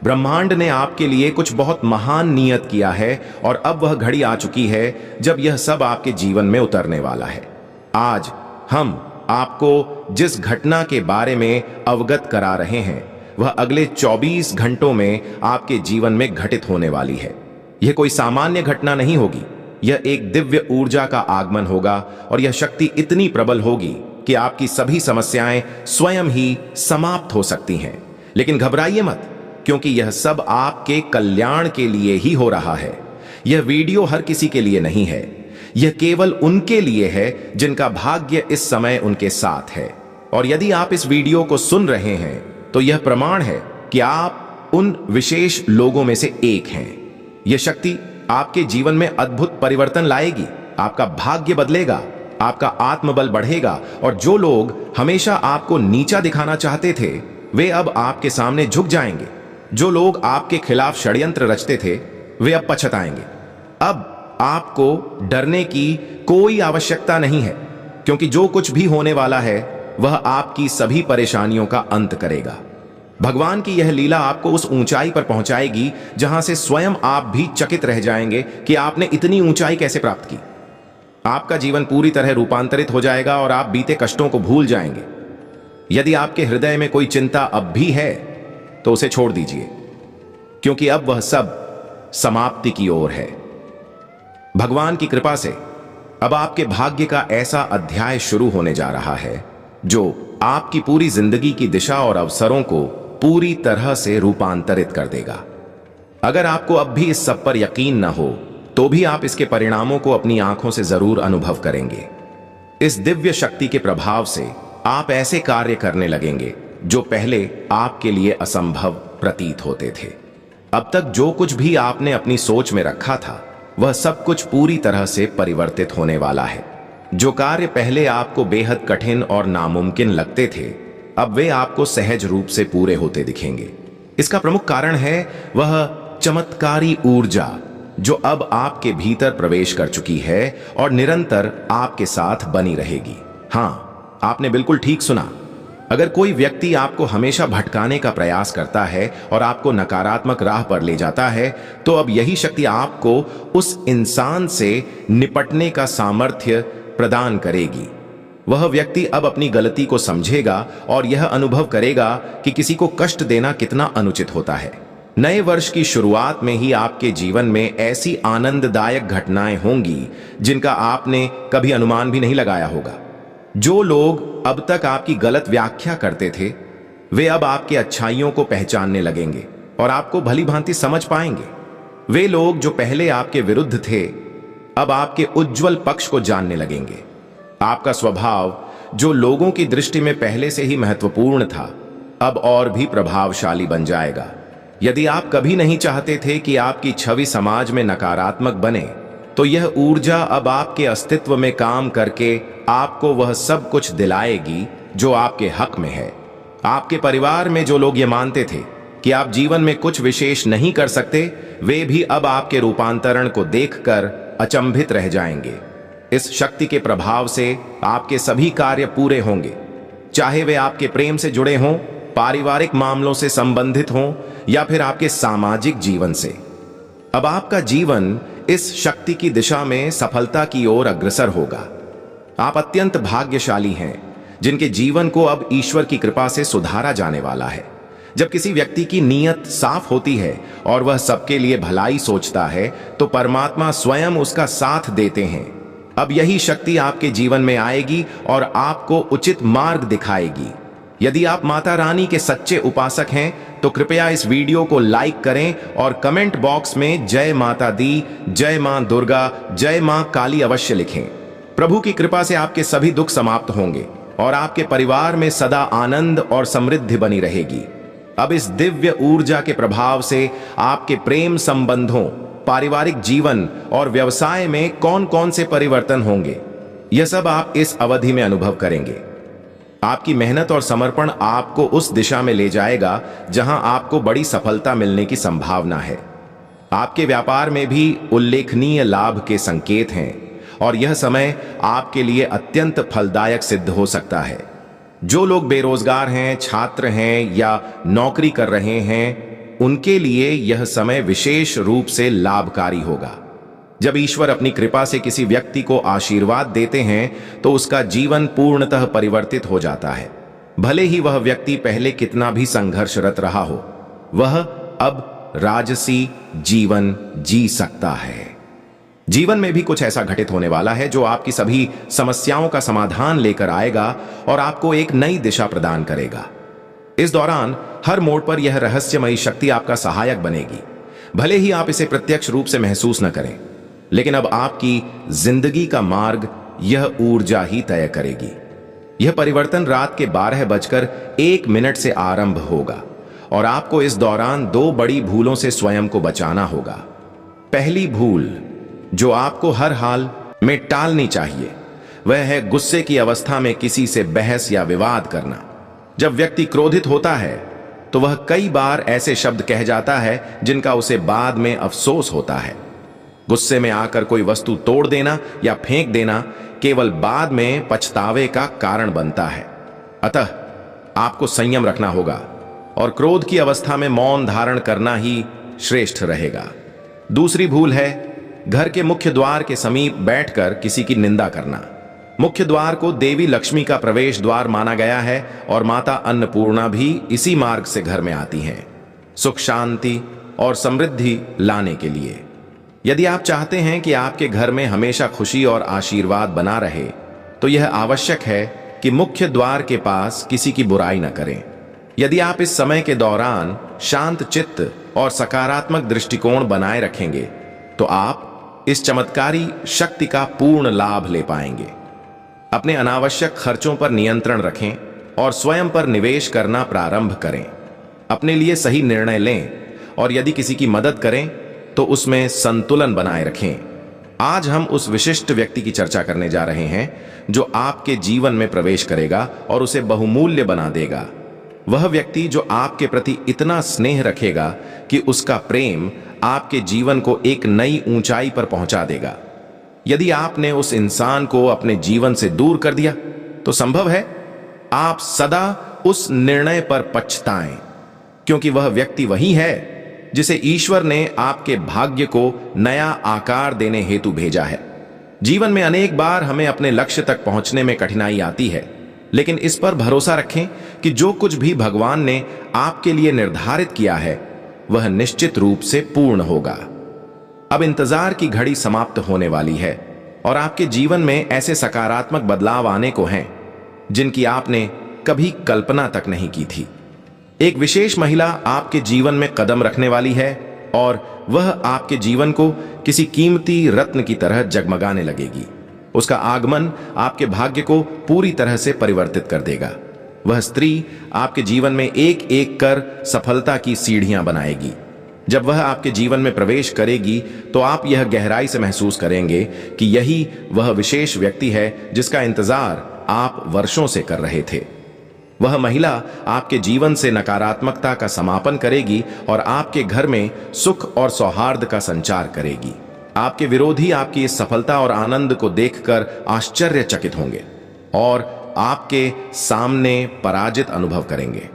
ब्रह्मांड ने आपके लिए कुछ बहुत महान नियत किया है और अब वह घड़ी आ चुकी है जब यह सब आपके जीवन में उतरने वाला है। आज हम आपको जिस घटना के बारे में अवगत करा रहे हैं वह अगले 24 घंटों में आपके जीवन में घटित होने वाली है। यह कोई सामान्य घटना नहीं होगी। यह एक दिव्य ऊर्जा का आगमन होगा और यह शक्ति इतनी प्रबल होगी कि आपकी सभी समस्याएं स्वयं ही समाप्त हो सकती हैं। लेकिन घबराइए मत, क्योंकि यह सब आपके कल्याण के लिए ही हो रहा है। यह वीडियो हर किसी के लिए नहीं है। यह केवल उनके लिए है जिनका भाग्य इस समय उनके साथ है। और यदि आप इस वीडियो को सुन रहे हैं तो यह प्रमाण है कि आप उन विशेष लोगों में से एक हैं। यह शक्ति आपके जीवन में अद्भुत परिवर्तन लाएगी। आपका भाग्य बदलेगा, आपका आत्मबल बढ़ेगा और जो लोग हमेशा आपको नीचा दिखाना चाहते थे वे अब आपके सामने झुक जाएंगे। जो लोग आपके खिलाफ षड्यंत्र रचते थे वे अब पछताएंगे। अब आपको डरने की कोई आवश्यकता नहीं है, क्योंकि जो कुछ भी होने वाला है वह आपकी सभी परेशानियों का अंत करेगा। भगवान की यह लीला आपको उस ऊंचाई पर पहुंचाएगी जहां से स्वयं आप भी चकित रह जाएंगे कि आपने इतनी ऊंचाई कैसे प्राप्त की। आपका जीवन पूरी तरह रूपांतरित हो जाएगा और आप बीते कष्टों को भूल जाएंगे। यदि आपके हृदय में कोई चिंता अब भी है तो उसे छोड़ दीजिए, क्योंकि अब वह सब समाप्ति की ओर है। भगवान की कृपा से अब आपके भाग्य का ऐसा अध्याय शुरू होने जा रहा है जो आपकी पूरी जिंदगी की दिशा और अवसरों को पूरी तरह से रूपांतरित कर देगा। अगर आपको अब भी इस सब पर यकीन न हो तो भी आप इसके परिणामों को अपनी आंखों से जरूर अनुभव करेंगे। इस दिव्य शक्ति के प्रभाव से आप ऐसे कार्य करने लगेंगे जो पहले आपके लिए असंभव प्रतीत होते थे। अब तक जो कुछ भी आपने अपनी सोच में रखा था वह सब कुछ पूरी तरह से परिवर्तित होने वाला है। जो कार्य पहले आपको बेहद कठिन और नामुमकिन लगते थे अब वे आपको सहज रूप से पूरे होते दिखेंगे। इसका प्रमुख कारण है वह चमत्कारी ऊर्जा जो अब आपके भीतर प्रवेश कर चुकी है और निरंतर आपके साथ बनी रहेगी। हाँ, आपने बिल्कुल ठीक सुना। अगर कोई व्यक्ति आपको हमेशा भटकाने का प्रयास करता है और आपको नकारात्मक राह पर ले जाता है तो अब यही शक्ति आपको उस इंसान से निपटने का सामर्थ्य प्रदान करेगी। वह व्यक्ति अब अपनी गलती को समझेगा और यह अनुभव करेगा कि किसी को कष्ट देना कितना अनुचित होता है। नए वर्ष की शुरुआत में ही आपके जीवन में ऐसी आनंददायक घटनाएं होंगी जिनका आपने कभी अनुमान भी नहीं लगाया होगा। जो लोग अब तक आपकी गलत व्याख्या करते थे वे अब आपके अच्छाइयों को पहचानने लगेंगे और आपको भली भांति समझ पाएंगे। वे लोग जो पहले आपके विरुद्ध थे अब आपके उज्जवल पक्ष को जानने लगेंगे। आपका स्वभाव जो लोगों की दृष्टि में पहले से ही महत्वपूर्ण था अब और भी प्रभावशाली बन जाएगा। यदि आप कभी नहीं चाहते थे कि आपकी छवि समाज में नकारात्मक बने तो यह ऊर्जा अब आपके अस्तित्व में काम करके आपको वह सब कुछ दिलाएगी जो आपके हक में है। आपके परिवार में जो लोग ये मानते थे कि आप जीवन में कुछ विशेष नहीं कर सकते वे भी अब आपके रूपांतरण को देखकर अचंभित रह जाएंगे। इस शक्ति के प्रभाव से आपके सभी कार्य पूरे होंगे, चाहे वे आपके प्रेम से जुड़े हों, पारिवारिक मामलों से संबंधित हों या फिर आपके सामाजिक जीवन से। अब आपका जीवन इस शक्ति की दिशा में सफलता की ओर अग्रसर होगा। आप अत्यंत भाग्यशाली हैं जिनके जीवन को अब ईश्वर की कृपा से सुधारा जाने वाला है। जब किसी व्यक्ति की नीयत साफ होती है और वह सबके लिए भलाई सोचता है, तो परमात्मा स्वयं उसका साथ देते हैं। अब यही शक्ति आपके जीवन में आएगी और आपको उचित मार्ग दिखाएगी। यदि आप माता रानी के सच्चे उपासक हैं, तो कृपया इस वीडियो को लाइक करें और कमेंट बॉक्स में जय माता दी, जय मां दुर्गा, जय मां काली अवश्य लिखें। प्रभु की कृपा से आपके सभी दुख समाप्त होंगे और आपके परिवार में सदा आनंद और समृद्धि बनी रहेगी। अब इस दिव्य ऊर्जा के प्रभाव से आपके प्रेम संबंधों, पारिवारिक जीवन और व्यवसाय में कौन कौन से परिवर्तन होंगे, यह सब आप इस अवधि में अनुभव करेंगे। आपकी मेहनत और समर्पण आपको उस दिशा में ले जाएगा जहां आपको बड़ी सफलता मिलने की संभावना है। आपके व्यापार में भी उल्लेखनीय लाभ के संकेत हैं और यह समय आपके लिए अत्यंत फलदायक सिद्ध हो सकता है। जो लोग बेरोजगार हैं, छात्र हैं या नौकरी कर रहे हैं, उनके लिए यह समय विशेष रूप से लाभकारी होगा। जब ईश्वर अपनी कृपा से किसी व्यक्ति को आशीर्वाद देते हैं, तो उसका जीवन पूर्णतः परिवर्तित हो जाता है। भले ही वह व्यक्ति पहले कितना भी संघर्षरत रहा हो, वह अब राजसी जीवन जी सकता है। जीवन में भी कुछ ऐसा घटित होने वाला है जो आपकी सभी समस्याओं का समाधान लेकर आएगा और आपको एक नई दिशा प्रदान करेगा। इस दौरान हर मोड़ पर यह रहस्यमयी शक्ति आपका सहायक बनेगी। भले ही आप इसे प्रत्यक्ष रूप से महसूस न करें, लेकिन अब आपकी जिंदगी का मार्ग यह ऊर्जा ही तय करेगी। यह परिवर्तन रात के 12:01 से आरंभ होगा और आपको इस दौरान 2 बड़ी भूलों से स्वयं को बचाना होगा। पहली भूल जो आपको हर हाल में टालनी चाहिए, वह है गुस्से की अवस्था में किसी से बहस या विवाद करना। जब व्यक्ति क्रोधित होता है, तो वह कई बार ऐसे शब्द कह जाता है जिनका उसे बाद में अफसोस होता है। गुस्से में आकर कोई वस्तु तोड़ देना या फेंक देना केवल बाद में पछतावे का कारण बनता है। अतः आपको संयम रखना होगा और क्रोध की अवस्था में मौन धारण करना ही श्रेष्ठ रहेगा। दूसरी भूल है घर के मुख्य द्वार के समीप बैठकर किसी की निंदा करना। मुख्य द्वार को देवी लक्ष्मी का प्रवेश द्वार माना गया है और माता अन्नपूर्णा भी इसी मार्ग से घर में आती हैं, सुख, शांति और समृद्धि लाने के लिए। यदि आप चाहते हैं कि आपके घर में हमेशा खुशी और आशीर्वाद बना रहे, तो यह आवश्यक है कि मुख्य द्वार के पास किसी की बुराई न करें। यदि आप इस समय के दौरान शांत चित्त और सकारात्मक दृष्टिकोण बनाए रखेंगे, तो आप इस चमत्कारी शक्ति का पूर्ण लाभ ले पाएंगे। अपने अनावश्यक खर्चों पर नियंत्रण रखें और स्वयं पर निवेश करना प्रारंभ करें। अपने लिए सही निर्णय लें और यदि किसी की मदद करें तो उसमें संतुलन बनाए रखें। आज हम उस विशिष्ट व्यक्ति की चर्चा करने जा रहे हैं जो आपके जीवन में प्रवेश करेगा और उसे बहुमूल्य बना देगा। वह व्यक्ति जो आपके प्रति इतना स्नेह रखेगा कि उसका प्रेम आपके जीवन को एक नई ऊंचाई पर पहुंचा देगा। यदि आपने उस इंसान को अपने जीवन से दूर कर दिया, तो संभव है आप सदा उस निर्णय पर पछताएं, क्योंकि वह व्यक्ति वही है जिसे ईश्वर ने आपके भाग्य को नया आकार देने हेतु भेजा है। जीवन में अनेक बार हमें अपने लक्ष्य तक पहुंचने में कठिनाई आती है, लेकिन इस पर भरोसा रखें कि जो कुछ भी भगवान ने आपके लिए निर्धारित किया है, वह निश्चित रूप से पूर्ण होगा। अब इंतजार की घड़ी समाप्त होने वाली है और आपके जीवन में ऐसे सकारात्मक बदलाव आने को हैं जिनकी आपने कभी कल्पना तक नहीं की थी। एक विशेष महिला आपके जीवन में कदम रखने वाली है और वह आपके जीवन को किसी कीमती रत्न की तरह जगमगाने लगेगी। उसका आगमन आपके भाग्य को पूरी तरह से परिवर्तित कर देगा। वह स्त्री आपके जीवन में एक एक कर सफलता की सीढ़ियां बनाएगी। जब वह आपके जीवन में प्रवेश करेगी, तो आप यह गहराई से महसूस करेंगे कि यही वह विशेष व्यक्ति है जिसका इंतजार आप वर्षों से कर रहे थे। वह महिला आपके जीवन से नकारात्मकता का समापन करेगी और आपके घर में सुख और सौहार्द का संचार करेगी। आपके विरोधी आपकी इस सफलता और आनंद को देखकर आश्चर्यचकित होंगे और आपके सामने पराजित अनुभव करेंगे।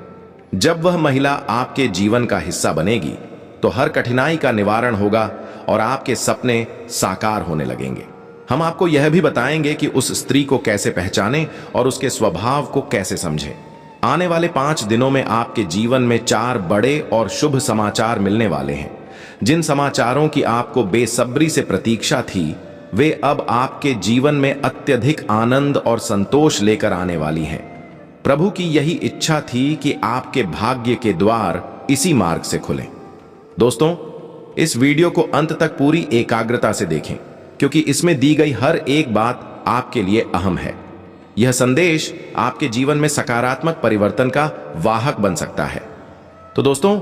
जब वह महिला आपके जीवन का हिस्सा बनेगी, तो हर कठिनाई का निवारण होगा और आपके सपने साकार होने लगेंगे। हम आपको यह भी बताएंगे कि उस स्त्री को कैसे पहचानें और उसके स्वभाव को कैसे समझें। आने वाले 5 दिनों में आपके जीवन में 4 बड़े और शुभ समाचार मिलने वाले हैं। जिन समाचारों की आपको बेसब्री से प्रतीक्षा थी, वे अब आपके जीवन में अत्यधिक आनंद और संतोष लेकर आने वाली हैं। प्रभु की यही इच्छा थी कि आपके भाग्य के द्वार इसी मार्ग से खुलें। दोस्तों, इस वीडियो को अंत तक पूरी एकाग्रता से देखें, क्योंकि इसमें दी गई हर एक बात आपके लिए अहम है। यह संदेश आपके जीवन में सकारात्मक परिवर्तन का वाहक बन सकता है। तो दोस्तों,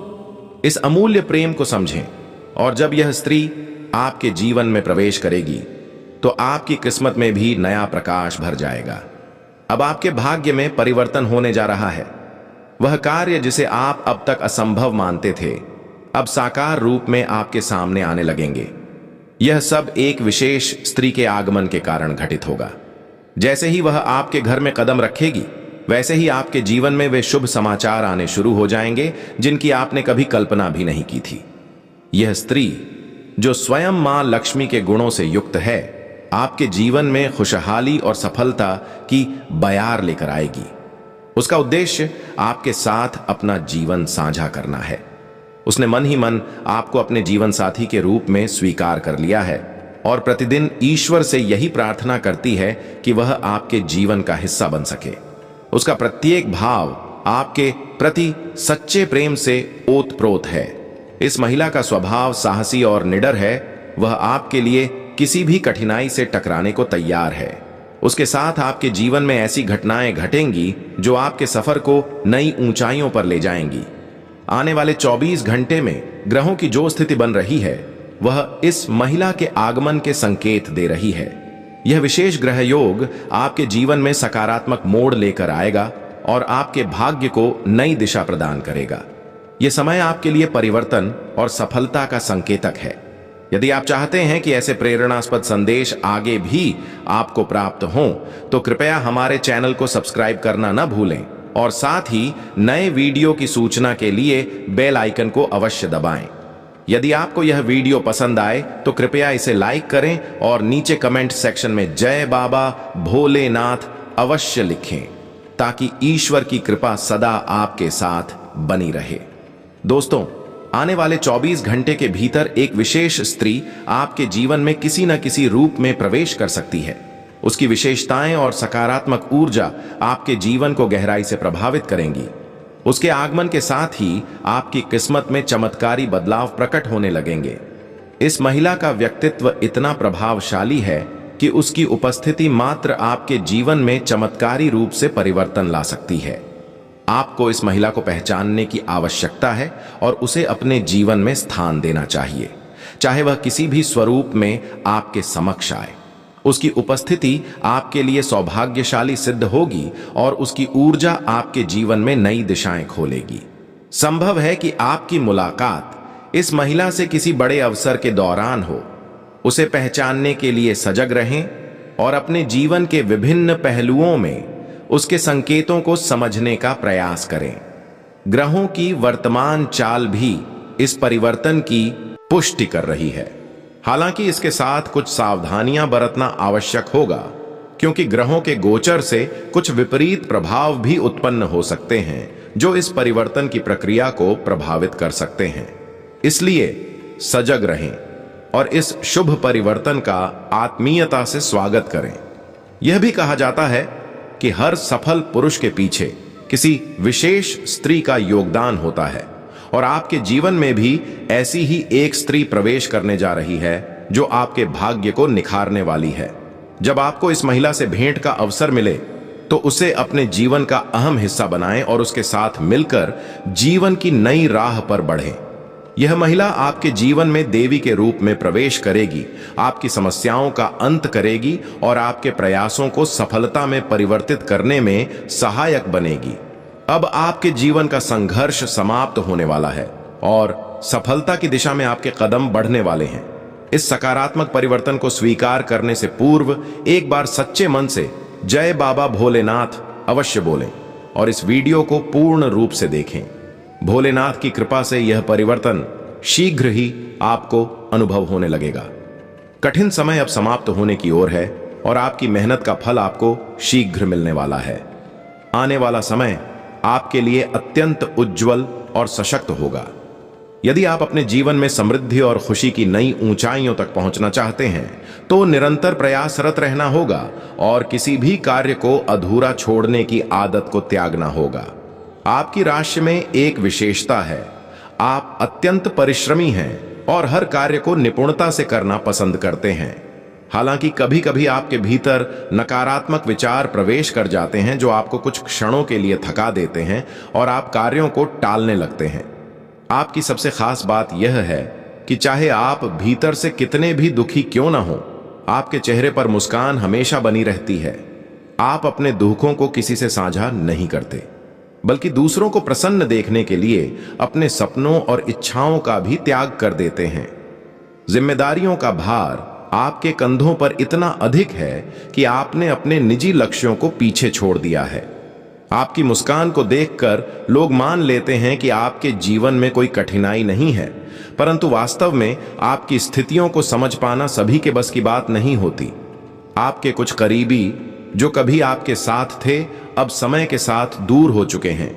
इस अमूल्य प्रेम को समझें, और जब यह स्त्री आपके जीवन में प्रवेश करेगी तो आपकी किस्मत में भी नया प्रकाश भर जाएगा। अब आपके भाग्य में परिवर्तन होने जा रहा है। वह कार्य जिसे आप अब तक असंभव मानते थे, अब साकार रूप में आपके सामने आने लगेंगे। यह सब एक विशेष स्त्री के आगमन के कारण घटित होगा। जैसे ही वह आपके घर में कदम रखेगी, वैसे ही आपके जीवन में वे शुभ समाचार आने शुरू हो जाएंगे जिनकी आपने कभी कल्पना भी नहीं की थी। यह स्त्री, जो स्वयं मां लक्ष्मी के गुणों से युक्त है, आपके जीवन में खुशहाली और सफलता की बयार लेकर आएगी। उसका उद्देश्य आपके साथ अपना जीवन साझा करना है। उसने मन ही मन आपको अपने जीवन साथी के रूप में स्वीकार कर लिया है और प्रतिदिन ईश्वर से यही प्रार्थना करती है कि वह आपके जीवन का हिस्सा बन सके। उसका प्रत्येक भाव आपके प्रति सच्चे प्रेम से ओतप्रोत है। इस महिला का स्वभाव साहसी और निडर है। वह आपके लिए किसी भी कठिनाई से टकराने को तैयार है। उसके साथ आपके जीवन में ऐसी घटनाएं घटेंगी जो आपके सफर को नई ऊंचाइयों पर ले जाएंगी। आने वाले 24 घंटे में ग्रहों की जो स्थिति बन रही है, वह इस महिला के आगमन के संकेत दे रही है। यह विशेष ग्रह योग आपके जीवन में सकारात्मक मोड़ लेकर आएगा और आपके भाग्य को नई दिशा प्रदान करेगा। यह समय आपके लिए परिवर्तन और सफलता का संकेतक है। यदि आप चाहते हैं कि ऐसे प्रेरणास्पद संदेश आगे भी आपको प्राप्त हों, तो कृपया हमारे चैनल को सब्सक्राइब करना न भूलें और साथ ही नए वीडियो की सूचना के लिए बेल आइकन को अवश्य दबाएं। यदि आपको यह वीडियो पसंद आए तो कृपया इसे लाइक करें और नीचे कमेंट सेक्शन में जय बाबा भोलेनाथ अवश्य लिखें, ताकि ईश्वर की कृपा सदा आपके साथ बनी रहे। दोस्तों, आने वाले 24 घंटे के भीतर एक विशेष स्त्री आपके जीवन में किसी न किसी रूप में प्रवेश कर सकती है। उसकी विशेषताएं और सकारात्मक ऊर्जा आपके जीवन को गहराई से प्रभावित करेंगी। उसके आगमन के साथ ही आपकी किस्मत में चमत्कारी बदलाव प्रकट होने लगेंगे। इस महिला का व्यक्तित्व इतना प्रभावशाली है कि उसकी उपस्थिति मात्र आपके जीवन में चमत्कारी रूप से परिवर्तन ला सकती है। आपको इस महिला को पहचानने की आवश्यकता है और उसे अपने जीवन में स्थान देना चाहिए, चाहे वह किसी भी स्वरूप में आपके समक्ष आए। उसकी उपस्थिति आपके लिए सौभाग्यशाली सिद्ध होगी और उसकी ऊर्जा आपके जीवन में नई दिशाएं खोलेगी। संभव है कि आपकी मुलाकात इस महिला से किसी बड़े अवसर के दौरान हो। उसे पहचानने के लिए सजग रहें और अपने जीवन के विभिन्न पहलुओं में उसके संकेतों को समझने का प्रयास करें। ग्रहों की वर्तमान चाल भी इस परिवर्तन की पुष्टि कर रही है। हालांकि इसके साथ कुछ सावधानियां बरतना आवश्यक होगा, क्योंकि ग्रहों के गोचर से कुछ विपरीत प्रभाव भी उत्पन्न हो सकते हैं जो इस परिवर्तन की प्रक्रिया को प्रभावित कर सकते हैं। इसलिए सजग रहें और इस शुभ परिवर्तन का आत्मीयता से स्वागत करें। यह भी कहा जाता है कि हर सफल पुरुष के पीछे किसी विशेष स्त्री का योगदान होता है, और आपके जीवन में भी ऐसी ही एक स्त्री प्रवेश करने जा रही है जो आपके भाग्य को निखारने वाली है। जब आपको इस महिला से भेंट का अवसर मिले तो उसे अपने जीवन का अहम हिस्सा बनाएं और उसके साथ मिलकर जीवन की नई राह पर बढ़ें। यह महिला आपके जीवन में देवी के रूप में प्रवेश करेगी, आपकी समस्याओं का अंत करेगी और आपके प्रयासों को सफलता में परिवर्तित करने में सहायक बनेगी। अब आपके जीवन का संघर्ष समाप्त होने वाला है और सफलता की दिशा में आपके कदम बढ़ने वाले हैं। इस सकारात्मक परिवर्तन को स्वीकार करने से पूर्व एक बार सच्चे मन से जय बाबा भोलेनाथ अवश्य बोलें और इस वीडियो को पूर्ण रूप से देखें। भोलेनाथ की कृपा से यह परिवर्तन शीघ्र ही आपको अनुभव होने लगेगा। कठिन समय अब समाप्त होने की ओर है और आपकी मेहनत का फल आपको शीघ्र मिलने वाला है। आने वाला समय आपके लिए अत्यंत उज्जवल और सशक्त होगा। यदि आप अपने जीवन में समृद्धि और खुशी की नई ऊंचाइयों तक पहुंचना चाहते हैं तो निरंतर प्रयासरत रहना होगा और किसी भी कार्य को अधूरा छोड़ने की आदत को त्यागना होगा। आपकी राशि में एक विशेषता है, आप अत्यंत परिश्रमी हैं और हर कार्य को निपुणता से करना पसंद करते हैं। हालांकि कभी कभी आपके भीतर नकारात्मक विचार प्रवेश कर जाते हैं जो आपको कुछ क्षणों के लिए थका देते हैं और आप कार्यों को टालने लगते हैं। आपकी सबसे खास बात यह है कि चाहे आप भीतर से कितने भी दुखी क्यों ना हो, आपके चेहरे पर मुस्कान हमेशा बनी रहती है। आप अपने दुखों को किसी से साझा नहीं करते, बल्कि दूसरों को प्रसन्न देखने के लिए अपने सपनों और इच्छाओं का भी त्याग कर देते हैं। जिम्मेदारियों का भार आपके कंधों पर इतना अधिक है कि आपने अपने निजी लक्ष्यों को पीछे छोड़ दिया है। आपकी मुस्कान को देखकर लोग मान लेते हैं कि आपके जीवन में कोई कठिनाई नहीं है, परंतु वास्तव में आपकी स्थितियों को समझ पाना सभी के बस की बात नहीं होती। आपके कुछ करीबी जो कभी आपके साथ थे, अब समय के साथ दूर हो चुके हैं।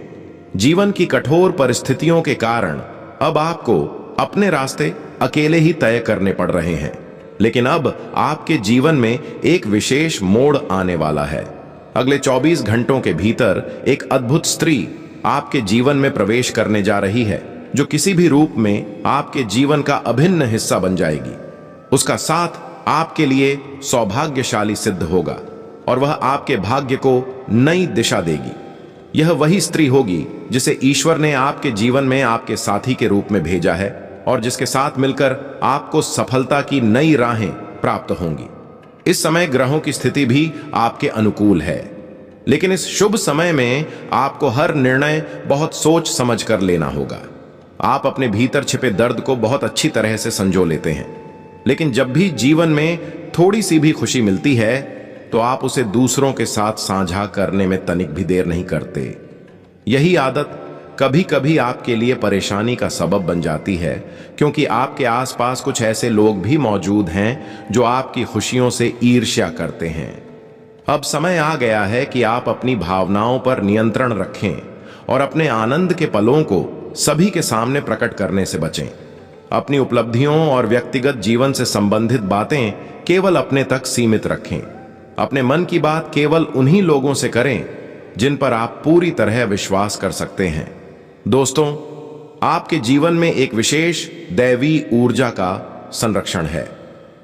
जीवन की कठोर परिस्थितियों के कारण अब आपको अपने रास्ते अकेले ही तय करने पड़ रहे हैं। लेकिन अब आपके जीवन में एक विशेष मोड़ आने वाला है। अगले 24 घंटों के भीतर एक अद्भुत स्त्री आपके जीवन में प्रवेश करने जा रही है, जो किसी भी रूप में आपके जीवन का अभिन्न हिस्सा बन जाएगी। उसका साथ आपके लिए सौभाग्यशाली सिद्ध होगा और वह आपके भाग्य को नई दिशा देगी। यह वही स्त्री होगी जिसे ईश्वर ने आपके जीवन में आपके साथी के रूप में भेजा है और जिसके साथ मिलकर आपको सफलता की नई राहें प्राप्त होंगी। इस समय ग्रहों की स्थिति भी आपके अनुकूल है, लेकिन इस शुभ समय में आपको हर निर्णय बहुत सोच समझ कर लेना होगा। आप अपने भीतर छिपे दर्द को बहुत अच्छी तरह से संजो लेते हैं, लेकिन जब भी जीवन में थोड़ी सी भी खुशी मिलती है तो आप उसे दूसरों के साथ साझा करने में तनिक भी देर नहीं करते। यही आदत कभी कभी आपके लिए परेशानी का सबब बन जाती है, क्योंकि आपके आसपास कुछ ऐसे लोग भी मौजूद हैं जो आपकी खुशियों से ईर्ष्या करते हैं। अब समय आ गया है कि आप अपनी भावनाओं पर नियंत्रण रखें और अपने आनंद के पलों को सभी के सामने प्रकट करने से बचें। अपनी उपलब्धियों और व्यक्तिगत जीवन से संबंधित बातें केवल अपने तक सीमित रखें। अपने मन की बात केवल उन्हीं लोगों से करें जिन पर आप पूरी तरह विश्वास कर सकते हैं। दोस्तों, आपके जीवन में एक विशेष दैवी ऊर्जा का संरक्षण है।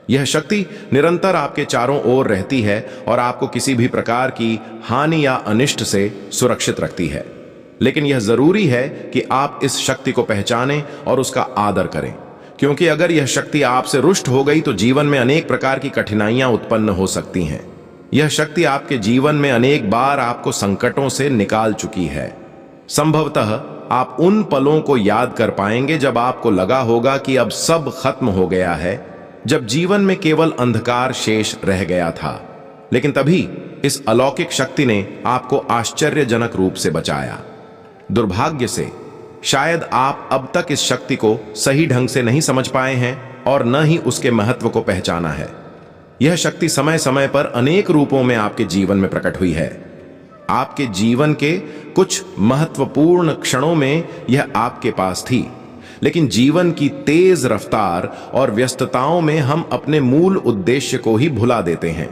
यह शक्ति निरंतर आपके चारों ओर रहती है और आपको किसी भी प्रकार की हानि या अनिष्ट से सुरक्षित रखती है। लेकिन यह जरूरी है कि आप इस शक्ति को पहचानें और उसका आदर करें, क्योंकि अगर यह शक्ति आपसे रुष्ट हो गई तो जीवन में अनेक प्रकार की कठिनाइयां उत्पन्न हो सकती हैं। यह शक्ति आपके जीवन में अनेक बार आपको संकटों से निकाल चुकी है। संभवतः आप उन पलों को याद कर पाएंगे जब आपको लगा होगा कि अब सब खत्म हो गया है, जब जीवन में केवल अंधकार शेष रह गया था। लेकिन तभी इस अलौकिक शक्ति ने आपको आश्चर्यजनक रूप से बचाया। दुर्भाग्य से शायद आप अब तक इस शक्ति को सही ढंग से नहीं समझ पाए हैं और न ही उसके महत्व को पहचाना है। यह शक्ति समय समय पर अनेक रूपों में आपके जीवन में प्रकट हुई है। आपके जीवन के कुछ महत्वपूर्ण क्षणों में यह आपके पास थी, लेकिन जीवन की तेज रफ्तार और व्यस्तताओं में हम अपने मूल उद्देश्य को ही भुला देते हैं।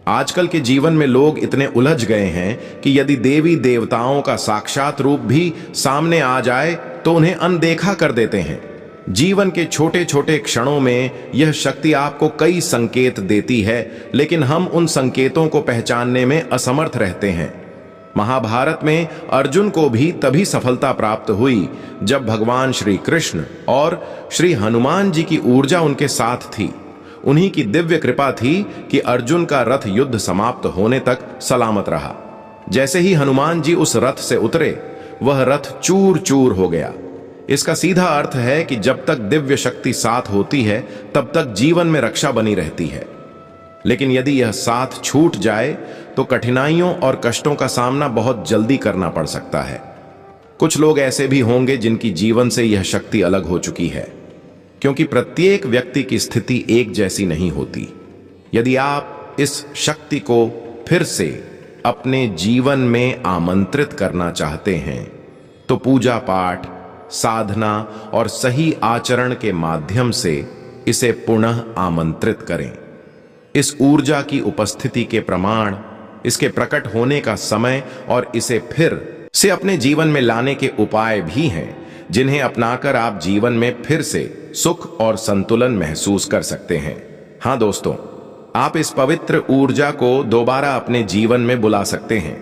आजकल के जीवन में लोग इतने उलझ गए हैं कि यदि देवी देवताओं का साक्षात रूप भी सामने आ जाए तो उन्हें अनदेखा कर देते हैं। जीवन के छोटे छोटे क्षणों में यह शक्ति आपको कई संकेत देती है, लेकिन हम उन संकेतों को पहचानने में असमर्थ रहते हैं। महाभारत में अर्जुन को भी तभी सफलता प्राप्त हुई जब भगवान श्री कृष्ण और श्री हनुमान जी की ऊर्जा उनके साथ थी। उन्हीं की दिव्य कृपा थी कि अर्जुन का रथ युद्ध समाप्त होने तक सलामत रहा। जैसे ही हनुमान जी उस रथ से उतरे, वह रथ चूर चूर हो गया। इसका सीधा अर्थ है कि जब तक दिव्य शक्ति साथ होती है तब तक जीवन में रक्षा बनी रहती है, लेकिन यदि यह साथ छूट जाए तो कठिनाइयों और कष्टों का सामना बहुत जल्दी करना पड़ सकता है। कुछ लोग ऐसे भी होंगे जिनकी जीवन से यह शक्ति अलग हो चुकी है, क्योंकि प्रत्येक व्यक्ति की स्थिति एक जैसी नहीं होती। यदि आप इस शक्ति को फिर से अपने जीवन में आमंत्रित करना चाहते हैं तो पूजा पाठ, साधना और सही आचरण के माध्यम से इसे पुनः आमंत्रित करें। इस ऊर्जा की उपस्थिति के प्रमाण, इसके प्रकट होने का समय और इसे फिर से अपने जीवन में लाने के उपाय भी हैं, जिन्हें अपनाकर आप जीवन में फिर से सुख और संतुलन महसूस कर सकते हैं। हाँ दोस्तों, आप इस पवित्र ऊर्जा को दोबारा अपने जीवन में बुला सकते हैं।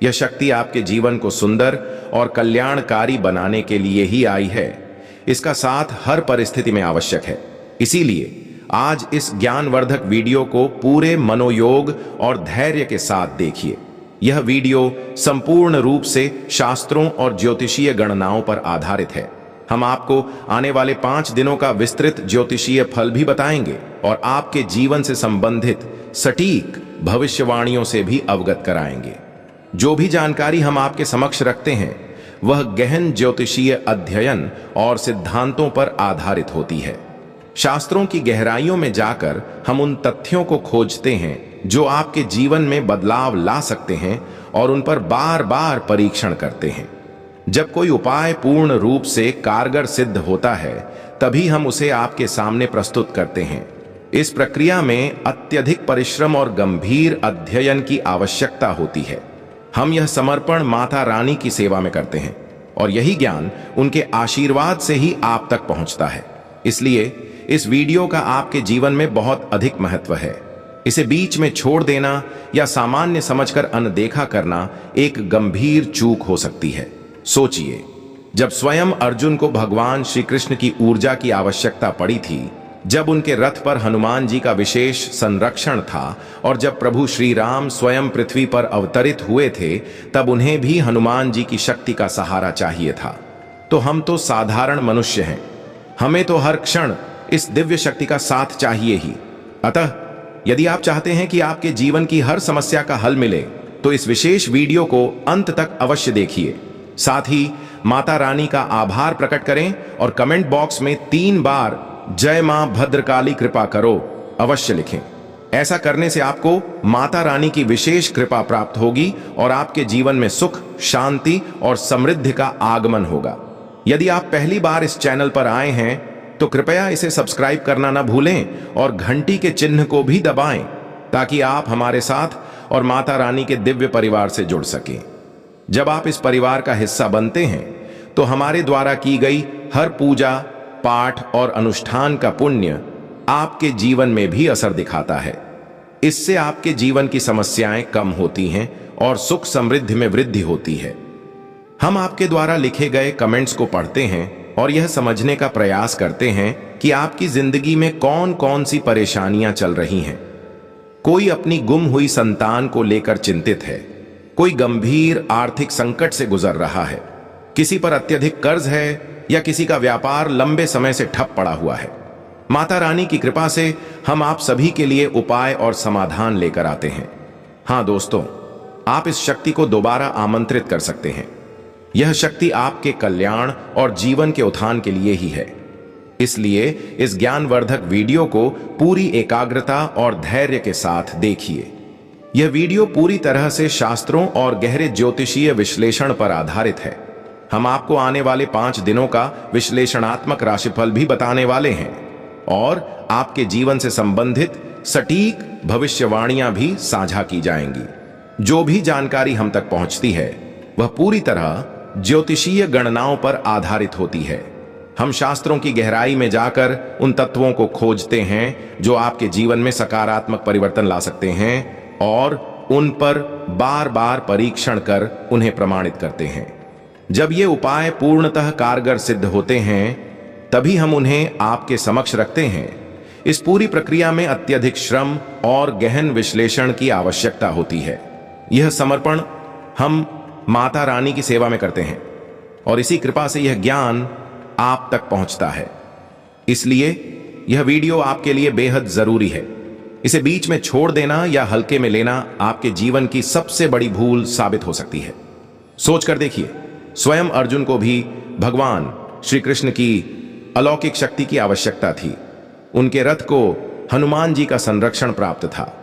यह शक्ति आपके जीवन को सुंदर और कल्याणकारी बनाने के लिए ही आई है। इसका साथ हर परिस्थिति में आवश्यक है। इसीलिए आज इस ज्ञानवर्धक वीडियो को पूरे मनोयोग और धैर्य के साथ देखिए। यह वीडियो संपूर्ण रूप से शास्त्रों और ज्योतिषीय गणनाओं पर आधारित है। हम आपको आने वाले 5 दिनों का विस्तृत ज्योतिषीय फल भी बताएंगे और आपके जीवन से संबंधित सटीक भविष्यवाणियों से भी अवगत कराएंगे। जो भी जानकारी हम आपके समक्ष रखते हैं वह गहन ज्योतिषीय अध्ययन और सिद्धांतों पर आधारित होती है। शास्त्रों की गहराइयों में जाकर हम उन तथ्यों को खोजते हैं जो आपके जीवन में बदलाव ला सकते हैं और उन पर बार बार परीक्षण करते हैं। जब कोई उपाय पूर्ण रूप से कारगर सिद्ध होता है तभी हम उसे आपके सामने प्रस्तुत करते हैं। इस प्रक्रिया में अत्यधिक परिश्रम और गंभीर अध्ययन की आवश्यकता होती है। हम यह समर्पण माता रानी की सेवा में करते हैं और यही ज्ञान उनके आशीर्वाद से ही आप तक पहुंचता है। इसलिए इस वीडियो का आपके जीवन में बहुत अधिक महत्व है। इसे बीच में छोड़ देना या सामान्य समझकर अनदेखा करना एक गंभीर चूक हो सकती है। सोचिए, जब स्वयं अर्जुन को भगवान श्री कृष्ण की ऊर्जा की आवश्यकता पड़ी थी, जब उनके रथ पर हनुमान जी का विशेष संरक्षण था और जब प्रभु श्री राम स्वयं पृथ्वी पर अवतरित हुए थे, तब उन्हें भी हनुमान जी की शक्ति का सहारा चाहिए था। तो हम तो साधारण मनुष्य हैं, हमें तो हर क्षण इस दिव्य शक्ति का साथ चाहिए ही। अतः यदि आप चाहते हैं कि आपके जीवन की हर समस्या का हल मिले तो इस विशेष वीडियो को अंत तक अवश्य देखिए। साथ ही माता रानी का आभार प्रकट करें और कमेंट बॉक्स में 3 बार जय मां भद्रकाली कृपा करो अवश्य लिखें। ऐसा करने से आपको माता रानी की विशेष कृपा प्राप्त होगी और आपके जीवन में सुख, शांति और समृद्धि का आगमन होगा। यदि आप पहली बार इस चैनल पर आए हैं तो कृपया इसे सब्सक्राइब करना ना भूलें और घंटी के चिन्ह को भी दबाएं ताकि आप हमारे साथ और माता रानी के दिव्य परिवार से जुड़ सकें। जब आप इस परिवार का हिस्सा बनते हैं तो हमारे द्वारा की गई हर पूजा, पाठ और अनुष्ठान का पुण्य आपके जीवन में भी असर दिखाता है। इससे आपके जीवन की समस्याएं कम होती हैं और सुख समृद्धि में वृद्धि होती है। हम आपके द्वारा लिखे गए कमेंट्स को पढ़ते हैं और यह समझने का प्रयास करते हैं कि आपकी जिंदगी में कौन कौन सी परेशानियां चल रही हैं। कोई अपनी गुम हुई संतान को लेकर चिंतित है, कोई गंभीर आर्थिक संकट से गुजर रहा है, किसी पर अत्यधिक कर्ज है या किसी का व्यापार लंबे समय से ठप पड़ा हुआ है। माता रानी की कृपा से हम आप सभी के लिए उपाय और समाधान लेकर आते हैं। हाँ दोस्तों, आप इस शक्ति को दोबारा आमंत्रित कर सकते हैं। यह शक्ति आपके कल्याण और जीवन के उत्थान के लिए ही है। इसलिए इस ज्ञानवर्धक वीडियो को पूरी एकाग्रता और धैर्य के साथ देखिए। यह वीडियो पूरी तरह से शास्त्रों और गहरे ज्योतिषीय विश्लेषण पर आधारित है। हम आपको आने वाले 5 दिनों का विश्लेषणात्मक राशिफल भी बताने वाले हैं और आपके जीवन से संबंधित सटीक भविष्यवाणियां भी साझा की जाएंगी। जो भी जानकारी हम तक पहुंचती है वह पूरी तरह ज्योतिषीय गणनाओं पर आधारित होती है। हम शास्त्रों की गहराई में जाकर उन तत्वों को खोजते हैं जो आपके जीवन में सकारात्मक परिवर्तन ला सकते हैं और उन पर बार बार परीक्षण कर उन्हें प्रमाणित करते हैं। जब ये उपाय पूर्णतः कारगर सिद्ध होते हैं तभी हम उन्हें आपके समक्ष रखते हैं। इस पूरी प्रक्रिया में अत्यधिक श्रम और गहन विश्लेषण की आवश्यकता होती है। यह समर्पण हम माता रानी की सेवा में करते हैं और इसी कृपा से यह ज्ञान आप तक पहुंचता है। इसलिए यह वीडियो आपके लिए बेहद जरूरी है। इसे बीच में छोड़ देना या हल्के में लेना आपके जीवन की सबसे बड़ी भूल साबित हो सकती है। सोचकर देखिए, स्वयं अर्जुन को भी भगवान श्री कृष्ण की अलौकिक शक्ति की आवश्यकता थी। उनके रथ को हनुमान जी का संरक्षण प्राप्त था,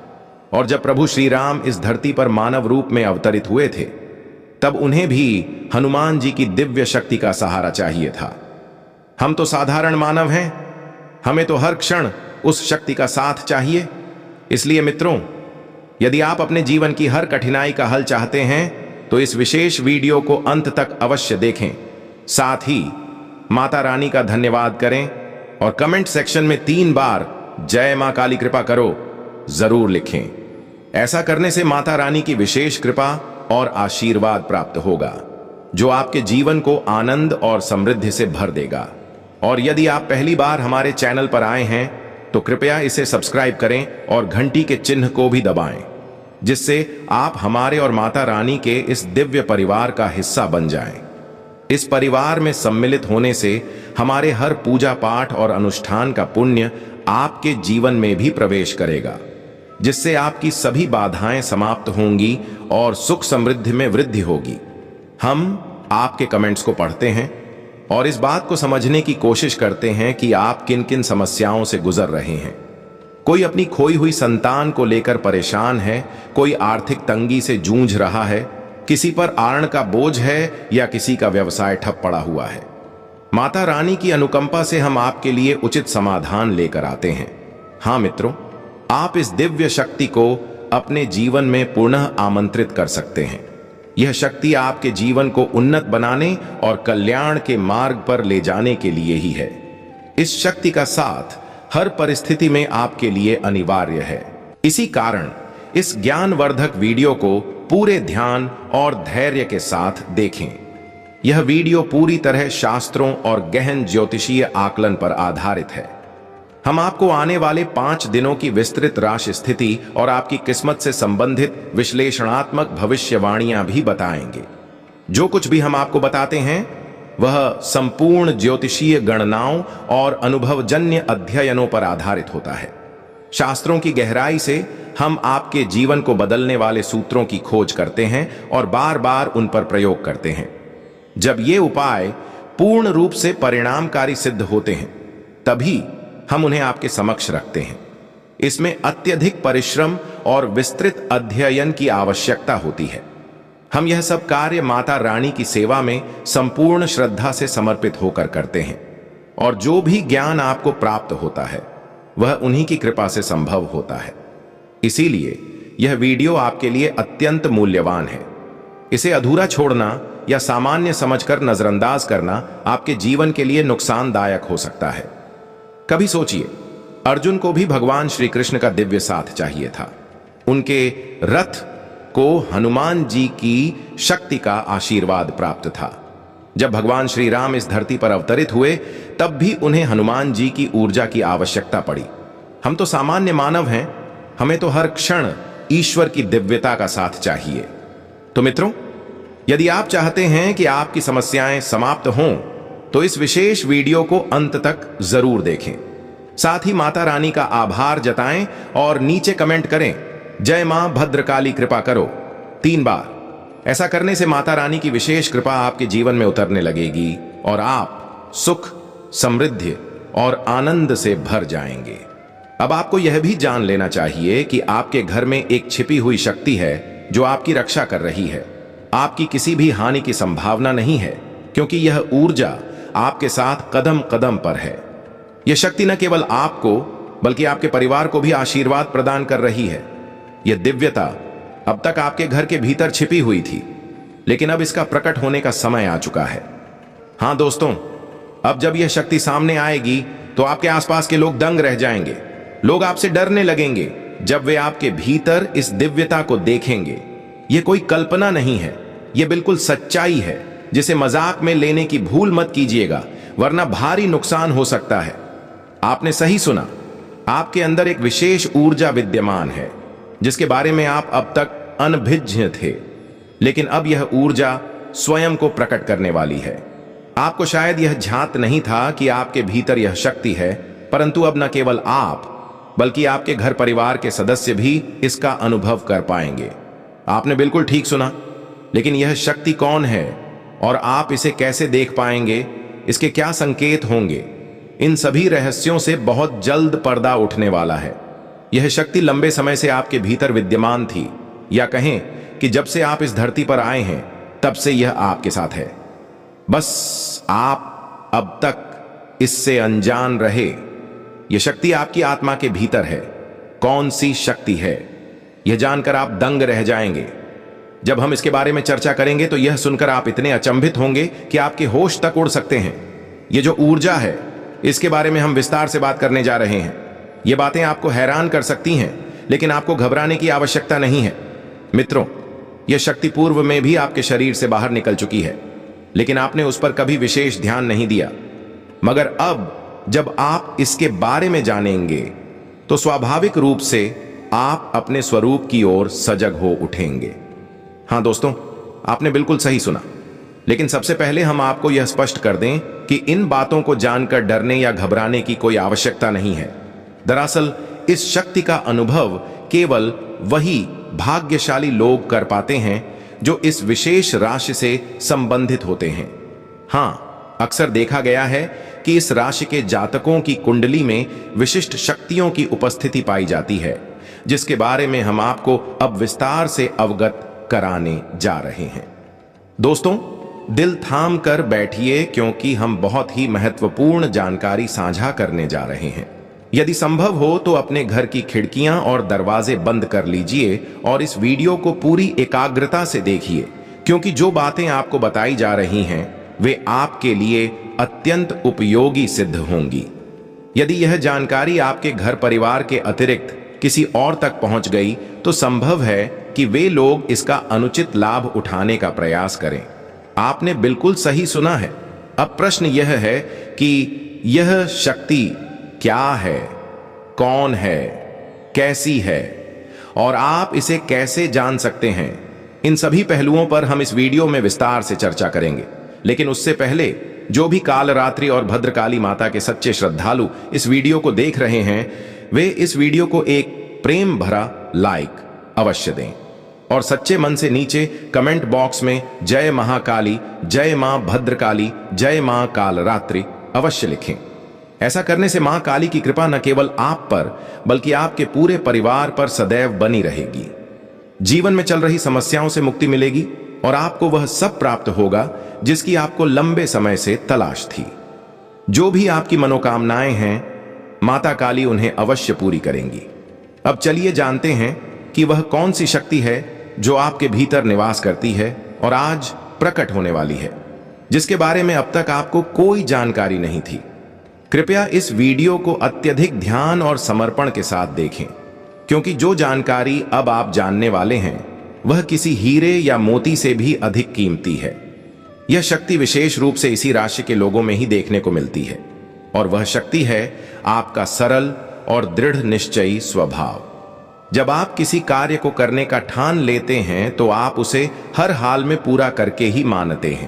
और जब प्रभु श्री राम इस धरती पर मानव रूप में अवतरित हुए थे, तब उन्हें भी हनुमान जी की दिव्य शक्ति का सहारा चाहिए था। हम तो साधारण मानव हैं, हमें तो हर क्षण उस शक्ति का साथ चाहिए। इसलिए मित्रों, यदि आप अपने जीवन की हर कठिनाई का हल चाहते हैं तो इस विशेष वीडियो को अंत तक अवश्य देखें। साथ ही माता रानी का धन्यवाद करें और कमेंट सेक्शन में 3 बार जय मां काली कृपा करो जरूर लिखें। ऐसा करने से माता रानी की विशेष कृपा और आशीर्वाद प्राप्त होगा, जो आपके जीवन को आनंद और समृद्धि से भर देगा। और यदि आप पहली बार हमारे चैनल पर आए हैं तो कृपया इसे सब्सक्राइब करें और घंटी के चिन्ह को भी दबाएं, जिससे आप हमारे और माता रानी के इस दिव्य परिवार का हिस्सा बन जाएं। इस परिवार में सम्मिलित होने से हमारे हर पूजा पाठ और अनुष्ठान का पुण्य आपके जीवन में भी प्रवेश करेगा, जिससे आपकी सभी बाधाएं समाप्त होंगी और सुख समृद्धि में वृद्धि होगी। हम आपके कमेंट्स को पढ़ते हैं और इस बात को समझने की कोशिश करते हैं कि आप किन किन समस्याओं से गुजर रहे हैं। कोई अपनी खोई हुई संतान को लेकर परेशान है, कोई आर्थिक तंगी से जूझ रहा है, किसी पर आरण का बोझ है या किसी का व्यवसाय ठप पड़ा हुआ है। माता रानी की अनुकंपा से हम आपके लिए उचित समाधान लेकर आते हैं। हाँ मित्रों, आप इस दिव्य शक्ति को अपने जीवन में पुनः आमंत्रित कर सकते हैं। यह शक्ति आपके जीवन को उन्नत बनाने और कल्याण के मार्ग पर ले जाने के लिए ही है। इस शक्ति का साथ हर परिस्थिति में आपके लिए अनिवार्य है। इसी कारण इस ज्ञानवर्धक वीडियो को पूरे ध्यान और धैर्य के साथ देखें। यह वीडियो पूरी तरह शास्त्रों और गहन ज्योतिषीय आकलन पर आधारित है। हम आपको आने वाले 5 दिनों की विस्तृत राशि स्थिति और आपकी किस्मत से संबंधित विश्लेषणात्मक भविष्यवाणियां भी बताएंगे। जो कुछ भी हम आपको बताते हैं वह संपूर्ण ज्योतिषीय गणनाओं और अनुभवजन्य अध्ययनों पर आधारित होता है। शास्त्रों की गहराई से हम आपके जीवन को बदलने वाले सूत्रों की खोज करते हैं और बार बार उन पर प्रयोग करते हैं। जब ये उपाय पूर्ण रूप से परिणामकारी सिद्ध होते हैं, तभी हम उन्हें आपके समक्ष रखते हैं। इसमें अत्यधिक परिश्रम और विस्तृत अध्ययन की आवश्यकता होती है। हम यह सब कार्य माता रानी की सेवा में संपूर्ण श्रद्धा से समर्पित होकर करते हैं, और जो भी ज्ञान आपको प्राप्त होता है वह उन्हीं की कृपा से संभव होता है। इसीलिए यह वीडियो आपके लिए अत्यंत मूल्यवान है। इसे अधूरा छोड़ना या सामान्य समझकर नजरअंदाज करना आपके जीवन के लिए नुकसानदायक हो सकता है। कभी सोचिए, अर्जुन को भी भगवान श्री कृष्ण का दिव्य साथ चाहिए था। उनके रथ को हनुमान जी की शक्ति का आशीर्वाद प्राप्त था। जब भगवान श्री राम इस धरती पर अवतरित हुए, तब भी उन्हें हनुमान जी की ऊर्जा की आवश्यकता पड़ी। हम तो सामान्य मानव हैं, हमें तो हर क्षण ईश्वर की दिव्यता का साथ चाहिए। तो मित्रों, यदि आप चाहते हैं कि आपकी समस्याएं समाप्त हों, तो इस विशेष वीडियो को अंत तक जरूर देखें। साथ ही माता रानी का आभार जताएं और नीचे कमेंट करें, जय मां भद्रकाली कृपा करो 3 बार। ऐसा करने से माता रानी की विशेष कृपा आपके जीवन में उतरने लगेगी और आप सुख, समृद्धि और आनंद से भर जाएंगे। अब आपको यह भी जान लेना चाहिए कि आपके घर में एक छिपी हुई शक्ति है जो आपकी रक्षा कर रही है। आपकी किसी भी हानि की संभावना नहीं है, क्योंकि यह ऊर्जा आपके साथ कदम कदम पर है। यह शक्ति न केवल आपको बल्कि आपके परिवार को भी आशीर्वाद प्रदान कर रही है। यह दिव्यता अब तक आपके घर के भीतर छिपी हुई थी, लेकिन अब इसका प्रकट होने का समय आ चुका है। हां दोस्तों, अब जब यह शक्ति सामने आएगी तो आपके आसपास के लोग दंग रह जाएंगे। लोग आपसे डरने लगेंगे जब वे आपके भीतर इस दिव्यता को देखेंगे। यह कोई कल्पना नहीं है, यह बिल्कुल सच्चाई है, जिसे मजाक में लेने की भूल मत कीजिएगा, वरना भारी नुकसान हो सकता है। आपने सही सुना, आपके अंदर एक विशेष ऊर्जा विद्यमान है जिसके बारे में आप अब तक अनभिज्ञ थे, लेकिन अब यह ऊर्जा स्वयं को प्रकट करने वाली है। आपको शायद यह ज्ञात नहीं था कि आपके भीतर यह शक्ति है, परंतु अब न केवल आप बल्कि आपके घर परिवार के सदस्य भी इसका अनुभव कर पाएंगे। आपने बिल्कुल ठीक सुना, लेकिन यह शक्ति कौन है और आप इसे कैसे देख पाएंगे, इसके क्या संकेत होंगे, इन सभी रहस्यों से बहुत जल्द पर्दा उठने वाला है। यह शक्ति लंबे समय से आपके भीतर विद्यमान थी, या कहें कि जब से आप इस धरती पर आए हैं तब से यह आपके साथ है, बस आप अब तक इससे अनजान रहे। यह शक्ति आपकी आत्मा के भीतर है। कौन सी शक्ति है, यह जानकर आप दंग रह जाएंगे। जब हम इसके बारे में चर्चा करेंगे तो यह सुनकर आप इतने अचंभित होंगे कि आपके होश तक उड़ सकते हैं। यह जो ऊर्जा है, इसके बारे में हम विस्तार से बात करने जा रहे हैं। ये बातें आपको हैरान कर सकती हैं, लेकिन आपको घबराने की आवश्यकता नहीं है। मित्रों, यह शक्ति पूर्व में भी आपके शरीर से बाहर निकल चुकी है, लेकिन आपने उस पर कभी विशेष ध्यान नहीं दिया। मगर अब जब आप इसके बारे में जानेंगे तो स्वाभाविक रूप से आप अपने स्वरूप की ओर सजग हो उठेंगे। हां दोस्तों, आपने बिल्कुल सही सुना। लेकिन सबसे पहले हम आपको यह स्पष्ट कर दें कि इन बातों को जानकर डरने या घबराने की कोई आवश्यकता नहीं है। दरअसल इस शक्ति का अनुभव केवल वही भाग्यशाली लोग कर पाते हैं जो इस विशेष राशि से संबंधित होते हैं। हां, अक्सर देखा गया है कि इस राशि के जातकों की कुंडली में विशिष्ट शक्तियों की उपस्थिति पाई जाती है, जिसके बारे में हम आपको अब विस्तार से अवगत कराने जा रहे हैं। दोस्तों, दिल थाम कर बैठिए, क्योंकि हम बहुत ही महत्वपूर्ण जानकारी साझा करने जा रहे हैं। यदि संभव हो तो अपने घर की खिड़कियां और दरवाजे बंद कर लीजिए और इस वीडियो को पूरी एकाग्रता से देखिए, क्योंकि जो बातें आपको बताई जा रही हैं वे आपके लिए अत्यंत उपयोगी सिद्ध होंगी। यदि यह जानकारी आपके घर परिवार के अतिरिक्त किसी और तक पहुंच गई तो संभव है कि वे लोग इसका अनुचित लाभ उठाने का प्रयास करें। आपने बिल्कुल सही सुना है। अब प्रश्न यह है कि यह शक्ति क्या है, कौन है, कैसी है और आप इसे कैसे जान सकते हैं। इन सभी पहलुओं पर हम इस वीडियो में विस्तार से चर्चा करेंगे। लेकिन उससे पहले जो भी कालरात्रि और भद्रकाली माता के सच्चे श्रद्धालु इस वीडियो को देख रहे हैं, वे इस वीडियो को एक प्रेम भरा लाइक अवश्य दें और सच्चे मन से नीचे कमेंट बॉक्स में जय महाकाली, जय मां भद्रकाली, जय मां कालरात्रि अवश्य लिखें। ऐसा करने से मां काली की कृपा न केवल आप पर बल्कि आपके पूरे परिवार पर सदैव बनी रहेगी। जीवन में चल रही समस्याओं से मुक्ति मिलेगी और आपको वह सब प्राप्त होगा जिसकी आपको लंबे समय से तलाश थी। जो भी आपकी मनोकामनाएं हैं, माता काली उन्हें अवश्य पूरी करेंगी। अब चलिए जानते हैं कि वह कौन सी शक्ति है जो आपके भीतर निवास करती है और आज प्रकट होने वाली है, जिसके बारे में अब तक आपको कोई जानकारी नहीं थी। कृपया इस वीडियो को अत्यधिक ध्यान और समर्पण के साथ देखें, क्योंकि जो जानकारी अब आप जानने वाले हैं वह किसी हीरे या मोती से भी अधिक कीमती है। यह शक्ति विशेष रूप से इसी राशि के लोगों में ही देखने को मिलती है और वह शक्ति है आपका सरल और दृढ़ निश्चयी स्वभाव। जब आप किसी कार्य को करने का ठान लेते हैं तो आप उसे हर हाल में पूरा करके ही मानते हैं।